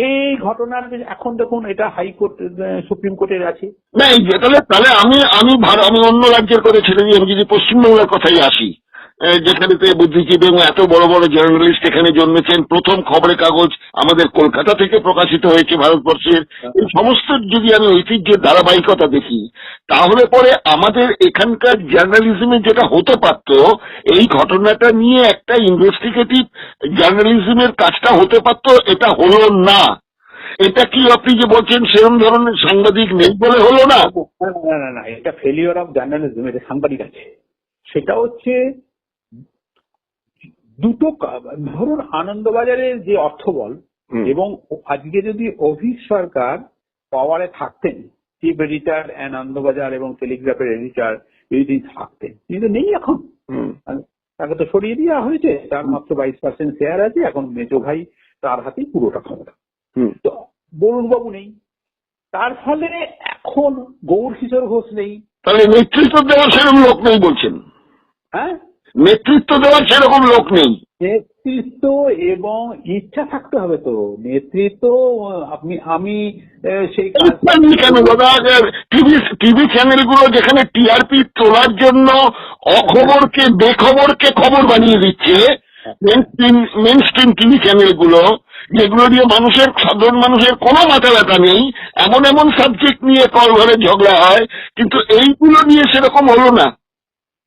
Speaker 5: এই ঘটনার এখন দেখুন, এটা হাইকোর্ট সুপ্রিম কোর্টের আছে।
Speaker 2: না এই যে তাহলে তাহলে আমি অন্য রাজ্যের কথা ছেড়ে দিয়ে আমি যদি পশ্চিমবঙ্গের কথাই আসি, যেখানে বুদ্ধিজীবী এবং এত বড় বড় জার্নালিস্ট এখানে জন্মেছেন, প্রথম খবরের কাগজ আমাদের কলকাতা থেকে প্রকাশিত হয়েছে ভারতবর্ষের, এই সমস্ত যদি আমি ঐতিহ্যের ধারাবাহিকতা দেখি, তাহলে পরে আমাদের এখানকার জার্নালিজমে যেটা হতে পারত, এই ঘটনাটা নিয়ে একটা ইনভেস্টিগেটিভ জার্নালিজমের কাজটা হতে পারত, এটা হলো না। এটা কি আপনি যে বলছেন সেরকম ধরনের সাংবাদিক নেই বলে হলো না?
Speaker 5: না না না, এটা ফেলিওর অফ জার্নালিজম, এটা সাংবাদিক আছে। সেটা হচ্ছে দুটো ধরুন, আনন্দবাজারের যে অর্থবল এবং আজকে যদি অভিক সরকার পাওয়ারে থাকতেন, চিফ এডিটর আনন্দবাজার এবং টেলিগ্রাফের এডিটর যদি থাকতেন, তিনি তো নেই এখন, তাকে তো সরিয়ে দেওয়া হয়েছে, তার মাত্র 22% শেয়ার আছে, এখন মেজো ভাই তার হাতেই পুরোটা ক্ষমতা। তো বরুণবাবু নেই, তার ফলে এখন গৌরকিশোর ঘোষ নেই।
Speaker 2: তাহলে নেতৃত্ব দেওয়ার সেরকম লোক নেই বলছেন?
Speaker 5: হ্যাঁ,
Speaker 2: নেতৃত্ব দেওয়ার সেরকম লোক নেই।
Speaker 5: নেতৃত্ব এবং ইচ্ছা থাকতে হবে তো। নেতৃত্ব আমি সেই
Speaker 2: কেন দাদা, টিভি চ্যানেলগুলো যেখানে টিআরপি তোলার জন্য অখবরকে বেখবরকে খবর বানিয়ে দিচ্ছে, মেন স্ট্রিম টিভি চ্যানেলগুলো, যেগুলো নিয়ে সাধারণ মানুষের কোনো মাথা ব্যথা নেই, এমন এমন সাবজেক্ট নিয়ে কলঘরে ঝগড়া হয়, কিন্তু এইগুলো নিয়ে সেরকম হলো না।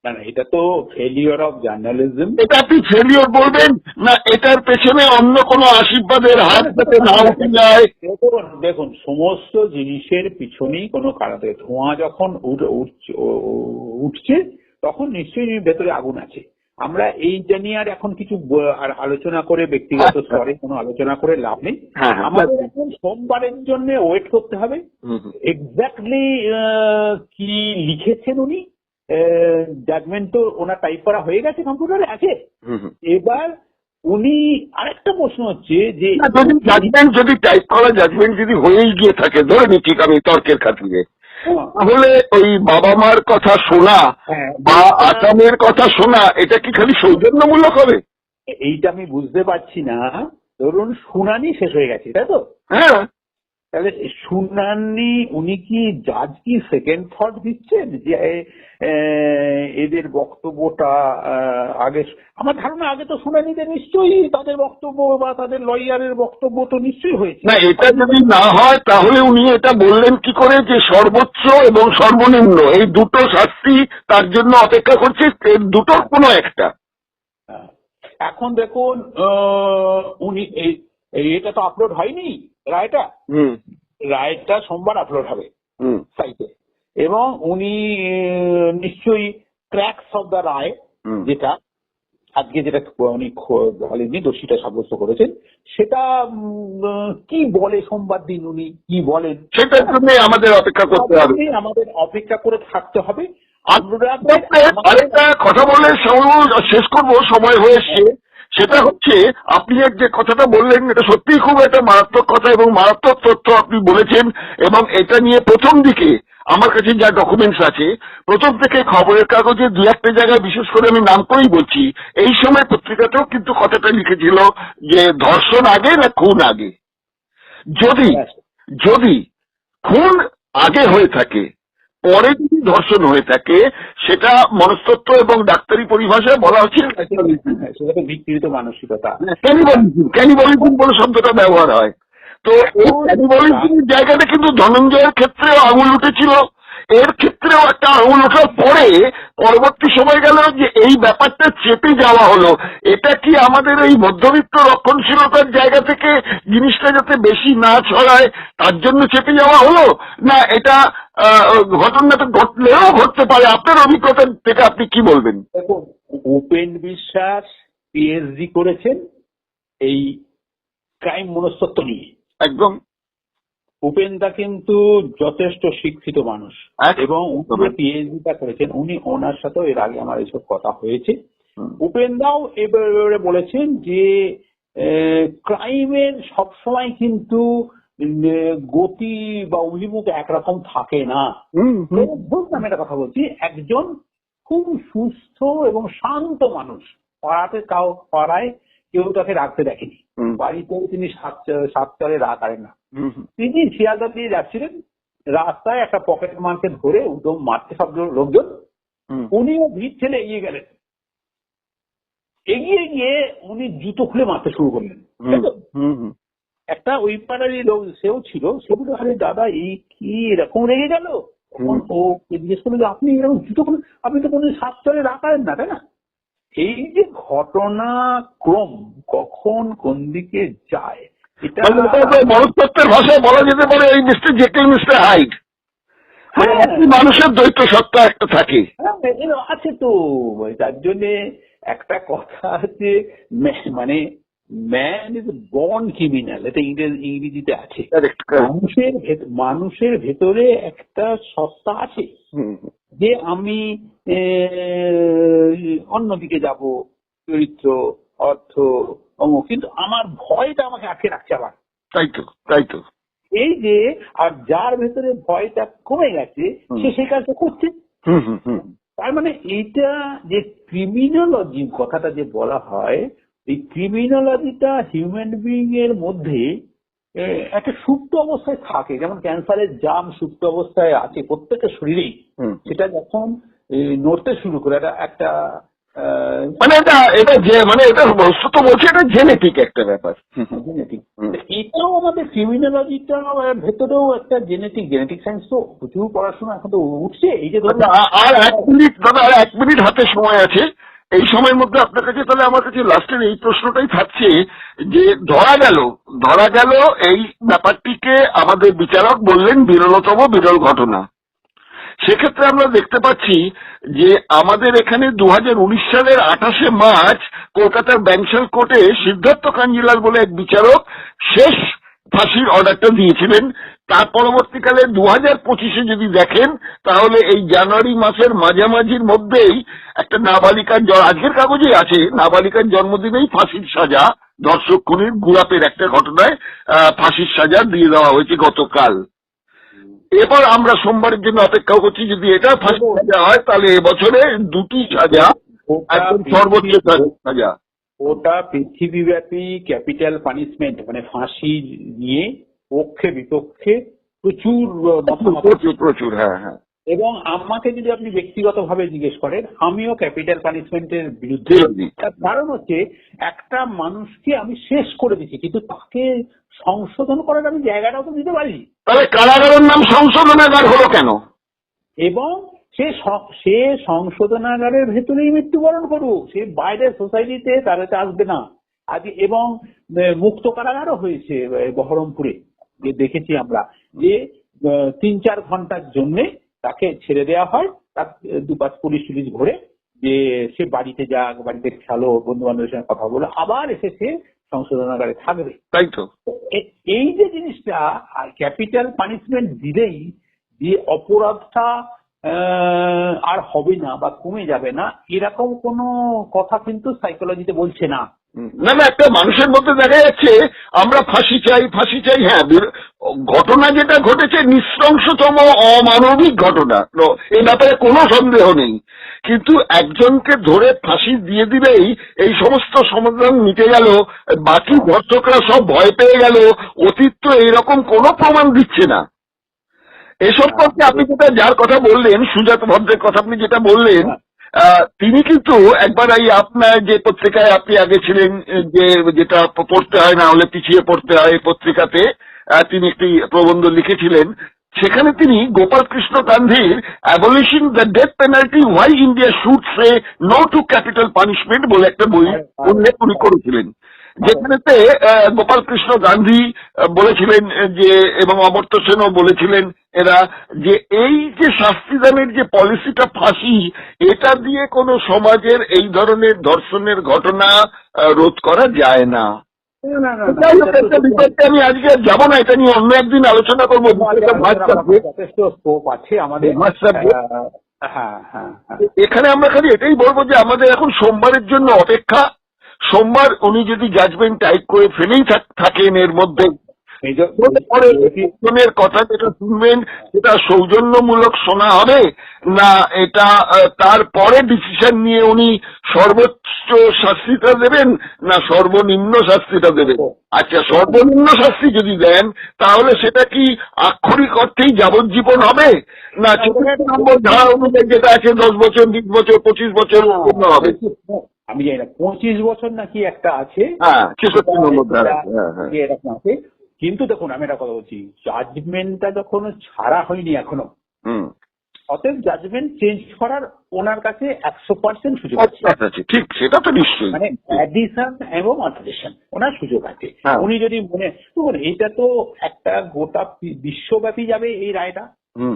Speaker 5: না না, এটা তো ফেলিওর অফ জার্নালিজম।
Speaker 2: এটা আপনি ফেলিওর বলবেন না এটার পেছনে অন্য কোনো আশীর্বাদের হাত যাতে না উঠে যায়?
Speaker 5: দেখুন, সমস্ত জিনিসের পিছনেই কোনো কারণ থাকে। ধোঁয়া যখন উঠছে তখন নিশ্চয়ই ভেতরে আগুন আছে। আমরা এইটা নিয়ে আর এখন কিছু আর আলোচনা করে, ব্যক্তিগত স্তরে কোনো আলোচনা করে লাভ নেই। আমাদের এখন সোমবারের জন্য ওয়েট করতে হবে এক্স্যাক্টলি কি লিখেছেন উনি। জাজমেন্ট তো ওনার টাইপ করা হয়ে গেছে, কম্পিউটারে আছে। এবার উনি আরেকটা প্রশ্ন হচ্ছে যে
Speaker 2: জাজমেন্ট যদি টাইপ করা জাজমেন্ট যদি হয়েই গিয়ে থাকে, ধরে নি ঠিক আমি তর্কের খাতিরে, তাহলে ওই বাবা মার কথা শোনা বা আসামের কথা শোনা, এটা কি খালি সৌজন্যমূলক হবে?
Speaker 5: এইটা আমি বুঝতে পারছি না। ধরুন শুনানি শেষ হয়ে গেছে, তাই তো?
Speaker 2: হ্যাঁ,
Speaker 5: তাহলে শুনানি উনি কি জাজ কি সেকেন্ড থট দিচ্ছেন যে এদের বক্তব্যটা আগে? আমার ধারণা আগে তো শুনানিতে নিশ্চয়ই তাদের বক্তব্য বা তাদের লয়ারের বক্তব্য তো নিশ্চয়ই হয়েছে।
Speaker 2: না এটা যদি না হয় তাহলে উনি এটা বললেন কি করে যে সর্বোচ্চ এবং সর্বনিম্ন এই দুটো শাস্তি তার জন্য অপেক্ষা করছে, এর দুটোর কোনো একটা?
Speaker 5: এখন দেখুন, উনি এটা তো আপলোড হয়নি রায়টা। রায়টা সোমবার আপলোড হবে সাইটে, এবং উনি নিশ্চয়ই ট্র্যাকস অফ দ্য রায়, যেটা আজকে যেটা উনি বলেননি, দোষীটা সাব্যস্ত করেছেন, সেটা কি বলে সোমবার দিন উনি কি বলেন,
Speaker 2: সেটার জন্য আমাদের অপেক্ষা করতে হবে।
Speaker 5: আমাদের অপেক্ষা করে থাকতে হবে।
Speaker 2: আরেকটা কথা বলে শেষ করবো, সময় হয়ে এসছে। সেটা হচ্ছে আপনি যে কথাটা বললেন, এটা সত্যিই খুব একটা মারাত্মক কথা এবং মারাত্মক তথ্য আপনি বলেছেন। এবং এটা নিয়ে প্রথম দিকে আমার কাছে যা ডকুমেন্টস আছে, প্রথম থেকে খবরের কাগজে দু একটা জায়গায় বিশেষ করে আমি নাম করেই বলছি, এই সময় পত্রিকাতেও কিন্তু কথাটা লিখেছিল যে ধর্ষণ আগে না খুন আগে। যদি খুন আগে হয়ে থাকে, পরে যদি ধর্ষণ হয়ে থাকে, সেটা মনস্তত্ত্ব এবং ডাক্তারি পরিভাষায় বলা হচ্ছে
Speaker 5: বিকৃত মানসিকতা,
Speaker 2: ক্যানিবলিজম বলে শব্দটা ব্যবহার হয়। তো এই ক্যানিবলিজমের জায়গাটা কিন্তু ধনঞ্জয়ের ক্ষেত্রেও আঙুল উঠেছিল, এর ক্ষেত্রেও একটা আঙুল ওঠার পরে পরবর্তী সময় গেল যে এই ব্যাপারটা চেপে যাওয়া হলো। এটা কি আমাদের এই মধ্যবিত্ত রক্ষণশীলতার জায়গা থেকে জিনিসটা যাতে বেশি না ছড়ায় তার জন্য চেপে যাওয়া হলো, না এটা ঘটনাটা ঘটলেও ঘটতে পারে? আপনার অভিজ্ঞতা থেকে আপনি কি বলবেন?
Speaker 5: দেখুন, উপেন বিশ্বাস পিএইচডি করেছেন এই ক্রাইম মনস্তত্ত্ব নিয়ে।
Speaker 2: একদম।
Speaker 5: উপেনদা কিন্তু যথেষ্ট শিক্ষিত মানুষ এবং উনি পিএইচডিটা করেছেন। উনি ওনার সাথেও এর আগে আমার এইসব কথা হয়েছে উপেন্দ্রও এবারে বলেছেন যে ক্রাইমের সবসময় কিন্তু গতি বা অভিমুখ একরকম থাকে না। ধরুন আমি একটা কথা বলছি, একজন খুব সুস্থ এবং শান্ত মানুষ, পাড়ায় কেউ তাকে রাখতে দেখেনি, বাড়িতেও তিনি সাত চলে রাত আনেন না, তিনি শিয়ালদা দিয়ে যাচ্ছিলেন, রাস্তায় একটা পকেট মারকে ধরে উদম মারতে সব লোকজন, উনিও ভিড় ঠেলে এগিয়ে গেলেন, এগিয়ে গিয়ে উনি জুতো খুলে মারতে শুরু করলেন। একটা ওই পাড়ারই লোক সেও ছিল, সে বলল আরে দাদা এই কি এরকম রেগে গেল, তখন ও জিজ্ঞেস করলো যে আপনি এরকম জুতো খুলে, আপনি তো কোনো সাত চলে রাখারেন না, তাই না? এই যে ঘটনাক্রম কখন কোন দিকে যায়, এটা
Speaker 2: মনস্তত্ত্বের ভাষায় বলা যেতে পারে এই মিস্টার জেকেল মিস্টার হাইড, মানুষের দ্বৈত সত্তা একটা থাকে
Speaker 5: আছে তো। তার জন্যে একটা কথা আছে, মানে ম্যান ইজ বর্ন ক্রিমিনাল, এটা ইংরেজিতে আছে। মানুষের ভেতরে একটা সত্তা আছে যে আমি অন্যদিকে যাব, চরিত্র, অর্থ, কিন্তু আমার ভয়টা আমাকে আটকে রাখছে আবার।
Speaker 2: তাই তো
Speaker 5: এই যে আর যার ভেতরে ভয়টা কমে গেছে সে সেই কাজটা করছে। তার মানে এইটা যে ক্রিমিনোলজি কথাটা যে বলা হয়, এই ক্রিমিনোলজিটা হিউম্যান বিইং এর মধ্যে একটা সুপ্ত অবস্থায় থাকে, যেমন ক্যান্সারের জাম সুপ্ত অবস্থায় আছে প্রত্যেকটা শরীরেই, সেটা যখন নড়তে শুরু করে একটা
Speaker 2: মানে এটা বস্তুত বলছে এটা জেনেটিক একটা ব্যাপার।
Speaker 5: জেনেটিক, এটাও আমাদের ক্রিমিনোলজিটা ভেতরেও একটা জেনেটিক সায়েন্স তো প্রচুর পড়াশোনা এখন তো উঠছে। এই যে
Speaker 2: আর 1 মিনিট হাতে সময় আছে, এই সময়ের মধ্যে আপনার কাছে তাহলে আমার কাছে লাস্টের এই প্রশ্নটাই থাকছে যে ধরা গেল এই ব্যাপারটিকে আমাদের বিচারক বললেন বিরলতম বিরল ঘটনা। সেক্ষেত্রে আমরা দেখতে পাচ্ছি যে আমাদের এখানে 2019 সালের 28শে মার্চ কলকাতার ব্যাংশাল কোর্টে সিদ্ধার্থ কাঞ্জিলাল বলে এক বিচারক শেষ ফাঁসির অর্ডারটা দিয়েছিলেন। তার পরবর্তীকালে 2025-এ যদি দেখেন তাহলে এই জানুয়ারি মাসের মাঝামাঝির মধ্যেই একটা নাবালিকার, আজকের কাগজে আছে, নাবালিকার জন্মদিনেই ফাঁসির সাজা, ধর্ষক খুনির গুড়াপের একটা ঘটনায় ফাঁসির সাজা দিয়ে দেওয়া হয়েছে গতকাল। এবার আমরা সোমবারের জন্য অপেক্ষা করছি, যদি এটা ফাঁসি সাজা হয় তাহলে এবছরে 2টি সাজা, একদম সর্বোচ্চ সাজা।
Speaker 5: ওটা পৃথিবীব্যাপী ক্যাপিটাল পানিশমেন্ট, মানে ফাঁসি নিয়ে পক্ষে বিপক্ষে
Speaker 2: প্রচুর হ্যাঁ।
Speaker 5: এবং আমাকে যদি আপনি ব্যক্তিগতভাবে জিজ্ঞেস করেন, আমিও ক্যাপিটাল পানিশমেন্টের বিরুদ্ধে। তার কারণ হচ্ছে একটা মানুষকে আমি শেষ করে দিচ্ছি, কিন্তু তাকে সংশোধন করার আমি জায়গাটাও তো দিতে পারি।
Speaker 2: তাহলে কারাগারের নাম সংশোধনাগার হলো কেন?
Speaker 5: এবং সে সংশোধনাগারের ভেতরেই মৃত্যুবরণ করুক, সে বাইরের সোসাইটিতে তার কাছে আসবে না। আজকে এবং মুক্ত কারাগারও হয়েছে বহরমপুরে, যে দেখেছি আমরা, যে 3-4 ঘন্টার জন্য তাকে ছেড়ে দেওয়া হয়, তার 2-5 পুলিশ ভরে, যে সে বাড়িতে যাক, বাড়িতে খেলো, বন্ধু বান্ধবের সঙ্গে কথা বলো, আবার এসে সে সংশোধনাগারে থাকবে।
Speaker 2: তাই তো
Speaker 5: এই যে জিনিসটা ক্যাপিটাল পানিশমেন্ট দিলেই যে অপরাধটা আর হবে না বা কমে যাবে না, এরকম কোনো কথা কিন্তু সাইকোলজিতে বলছে না।
Speaker 2: একটা মানুষের মধ্যে দেখা যাচ্ছে আমরা ফাঁসি চাই। হ্যাঁ, ঘটনা যেটা ঘটেছে নৃশংসতম অমানবিক ঘটনা, এই ব্যাপারে কোনো সন্দেহ নেই, কিন্তু একজনকে ধরে ফাঁসি দিয়ে দিলেই এই সমস্ত সমাধান মিটে গেল, বাকি ধর্ষকরা সব ভয় পেয়ে গেল। অতীত তো এইরকম কোনো প্রমাণ দিচ্ছে না। এ সম্পর্কে আপনি যার কথা বললেন, সুজাত ভদ্রের কথা আপনি যেটা বললেন, তিনি কিন্তু একবার এই আপনার যে পত্রিকায় আপনি আগে ছিলেন, যেটা পড়তে হয়, না হলে পিছিয়ে পড়তে হয়, এই পত্রিকাতে তিনি একটি প্রবন্ধ লিখেছিলেন। সেখানে তিনি গোপাল কৃষ্ণ গান্ধীর abolishing the death penalty, why India should say no to capital punishment বলে একটা বই উল্লেখ উনি করেছিলেন, যেখানেতে গোপাল কৃষ্ণ গান্ধী বলেছিলেন যে, এবং অমর্ত্য সেনও বলেছিলেন এরা, যে এই যে শাস্তিদানের যে পলিসিটা ফাঁসি, এটা দিয়ে কোনো সমাজের এই ধরনের ধর্ষণের ঘটনা রোধ করা যায় না। আমি আজকে যাবো না, এটা নিয়ে অন্য একদিন আলোচনা করবো।
Speaker 5: যথেষ্ট স্কোপ আছে আমাদের। হ্যাঁ হ্যাঁ হ্যাঁ
Speaker 2: এখানে আমরা খালি এটাই বলবো যে আমাদের এখন সোমবারের জন্য অপেক্ষা। সোমবার উনি যদি জাজমেন্ট টাইপ করে ফেলেই থাকেন এর মধ্যে, পরে কথা যেটা শুনবেন সেটা সৌজন্যমূলক শোনা হবে, না এটা তারপরে ডিসিশন নিয়ে উনি সর্বোচ্চ শাস্তিটা দেবেন না সর্বনিম্ন শাস্তিটা দেবেন? আচ্ছা, সর্বনিম্ন শাস্তি যদি দেন তাহলে সেটা কি আক্ষরিক অর্থেই যাবজ্জীবন হবে, না 64 নম্বর ধারা অনুযায়ী যেটা আছে 10 বছর, 20 বছর, 25 বছর হবে?
Speaker 5: আমি জানি না 25 বছর নাকি একটা আছে,
Speaker 2: হ্যাঁ 66 নম্বর ধারা।
Speaker 5: এরকম আছে। কিন্তু দেখুন আমি একটা কথা বলছি, জাজমেন্টটা যখন ছাড়া হয়নি এখনো, অতএব জাজমেন্ট চেঞ্জ করার ওনার কাছে 100% সুযোগ আছে।
Speaker 2: ঠিক, সেটা তো নিশ্চয়ই,
Speaker 5: মানে অ্যাডিশন এবং অল্টারেশন ওনার সুযোগ আছে। উনি যদি দেখুন এটা তো একটা গোটা বিশ্বব্যাপী যাবে এই রায়টা,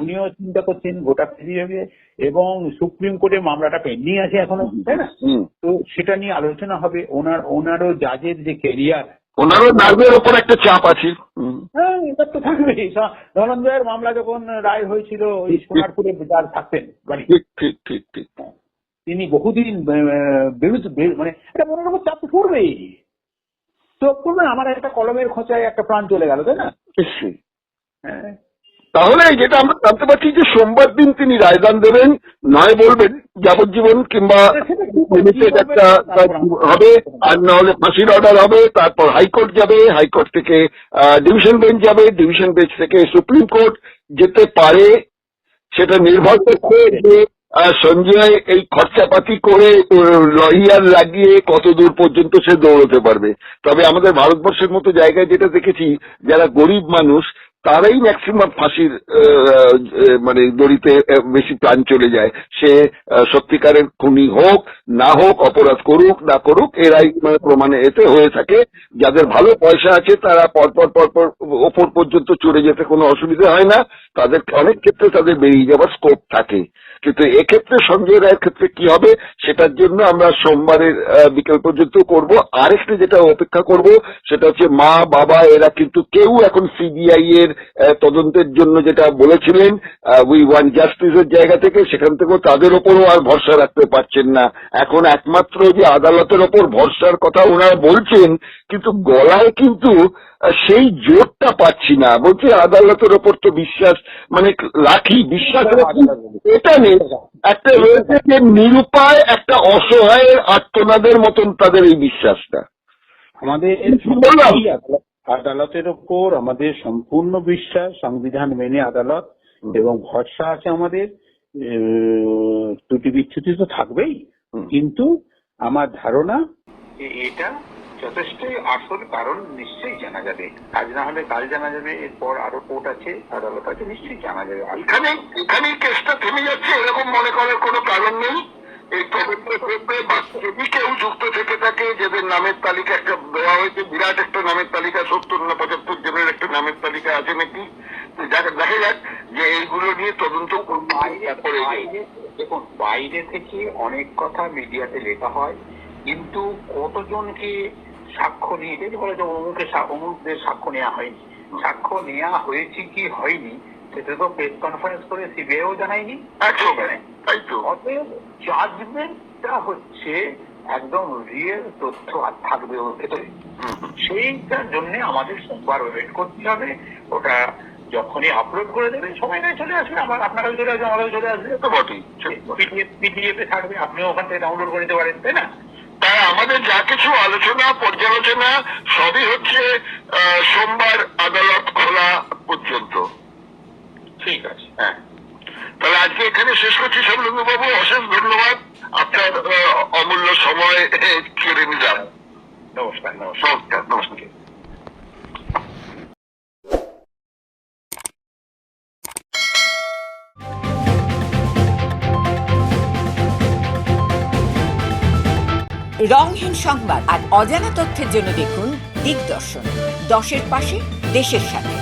Speaker 5: উনিও চিন্তা করছেন গোটা পৃথিবী, এবং সুপ্রিম কোর্টে মামলাটা পেন্ডিং আছে এখনো, তাই না? তো সেটা নিয়ে আলোচনা হবে। ওনারও জাজের যে ক্যারিয়ার,
Speaker 2: ওনারও নার্ভের ওপর একটা চাপ আছে।
Speaker 5: হ্যাঁ এটা তো থাকবেই। ধনঞ্জয়ের মামলা যখন রায় হয়েছিল ওই সোনারপুরে যার থাকতেন বাড়ি,
Speaker 2: ঠিক ঠিক ঠিক,
Speaker 5: তিনি বহুদিন বিরুদ্ধে, মানে এটা মনের উপর চাপ পড়বেই। তো করবেন, আমার একটা কলমের খোঁচায় একটা প্রাণ চলে গেল, তাই না? হ্যাঁ,
Speaker 2: তাহলে যেটা আমরা জানতে পারছি যে সোমবার দিন তিনি রায়দান দেবেন, নয় বলবেন যাবজ্জীবন কিংবা একটা হবে, আর না হলে ফাঁসির অর্ডার হবে, তারপর হাইকোর্ট যাবে, হাইকোর্ট থেকে ডিভিশন বেঞ্চ যাবে, ডিভিশন বেঞ্চ থেকে সুপ্রিম কোর্ট যেতে পারে। সেটা নির্ভর করছে যে সঞ্জয় এই খরচাপাতি করে লয়ার লাগিয়ে কত দূর পর্যন্ত সে দৌড়তে পারবে। তবে আমাদের ভারতবর্ষের মতো জায়গায় যেটা দেখেছি, যারা গরিব মানুষ তারাই ম্যাক্সিমাম ফাঁসির মানে দড়িতে বেশি প্রাণ চলে যায়। সে সত্যিকারের খুনি হোক না হোক, অপরাধ করুক না করুক, এরাই মানে প্রমাণে এতে হয়ে থাকে। যাদের ভালো পয়সা আছে তারা পরপর পরপর ওপর পর্যন্ত চড়ে যেতে কোনো অসুবিধা হয় না, তাদের অনেক ক্ষেত্রে তাদের বেরিয়ে যাওয়ার স্কোপ থাকে। কিন্তু এক্ষেত্রে সঞ্জয় রায়ের ক্ষেত্রে কি হবে সেটার জন্য আমরা সোমবারের বিকেল পর্যন্ত করব। আরেকটা যেটা অপেক্ষা করব সেটা হচ্ছে মা বাবা এরা কিন্তু কেউ এখন সিবিআই এর তদন্তের জন্য যেটা বলেছিলেন উই ওয়ান্ট জাস্টিসের জায়গা থেকে, সেখান থেকেও তাদের ওপরও আর ভরসা রাখতে পারছেন না। এখন একমাত্র যে আদালতের ওপর ভরসার কথা ওনারা বলছেন, কিন্তু গলায় কিন্তু সেই জোরটা পাচ্ছি না। বলছে আদালতের ওপর তো বিশ্বাস মানে রাখি, বিশ্বাস রাখি, এটা নেই। একটা রয়েছে যে নিরুপায় একটা অসহায়ের আর্তনাদের মতন তাদের এই বিশ্বাসটা।
Speaker 5: আমাদের আদালতের ওপর আমাদের সম্পূর্ণ বিশ্বাস, সংবিধান মেনে আদালত, এবং ভরসা আছে আমাদের। ত্রুটি বিচ্যুতি তো থাকবেই, কিন্তু আমার ধারণা এটা যথেষ্টই আসল কারণ নিশ্চয়ই জানা যাবে। আজ না হলে কাল জানা যাবে, এরপর আরো কোর্ট আছে, আদালত আছে, নিশ্চয়ই জানা যাবে।
Speaker 2: এখানে কেসটা থেমে যাচ্ছে এরকম মনে করার কোনো কারণ নেই। এই তদন্তের ক্ষেত্রে যদি কেউ যুক্ত থেকে থাকে, যাদের নামের তালিকা একটা দেওয়া হয়েছে, বিরাট একটা নামের তালিকা, 70 না 75 জনের একটা নামের তালিকা আছে নাকি, দেখা যাক যে এইগুলো নিয়ে তদন্ত
Speaker 5: দেখুন বাইরে থেকে অনেক কথা মিডিয়াতে লেখা হয়, কিন্তু কতজনকে সাক্ষ্য নিয়ে বলে যে অমুকদের সাক্ষ্য নেওয়া হয়নি, সাক্ষ্য নেওয়া হয়েছে কি হয়নি সেটা তো প্রেস কনফারেন্স করে সিবিআইও জানায়নি। অতএব জাজমেন্টটা হচ্ছে একদম রিয়েল তথ্য আর থাকবে ওর ভেতরে, সেইটার জন্য আমাদের সোমবার ওয়েট করতে হবে। ওটা যখনই আপলোড করে দেবে সবাই নয় চলে আসবে, আপনারাও চলে আসবে, আমারও চলে আসবে, তো বটেই পিডিএফ এ থাকবে, আপনিও ওখান থেকে ডাউনলোড করে নিতে পারেন, তাই না?
Speaker 2: তাই আমাদের যা কিছু আলোচনা পর্যালোচনা সবই হচ্ছে সোমবার আদালত খোলা পর্যন্ত।
Speaker 5: ঠিক আছে,
Speaker 2: হ্যাঁ, তাহলে আজকে এখানে শেষ করছি। শৈলেন্দ্র বাবু অশেষ ধন্যবাদ, আপনার অমূল্য সময় কেড়ে নিলাম।
Speaker 5: নমস্কার।
Speaker 2: নমস্কার নমস্কার।
Speaker 6: রংহীন সংবাদ আর অজানা তথ্যের জন্য দেখুন দিগদর্শন, 10-এর পাশে, দেশের সাথে।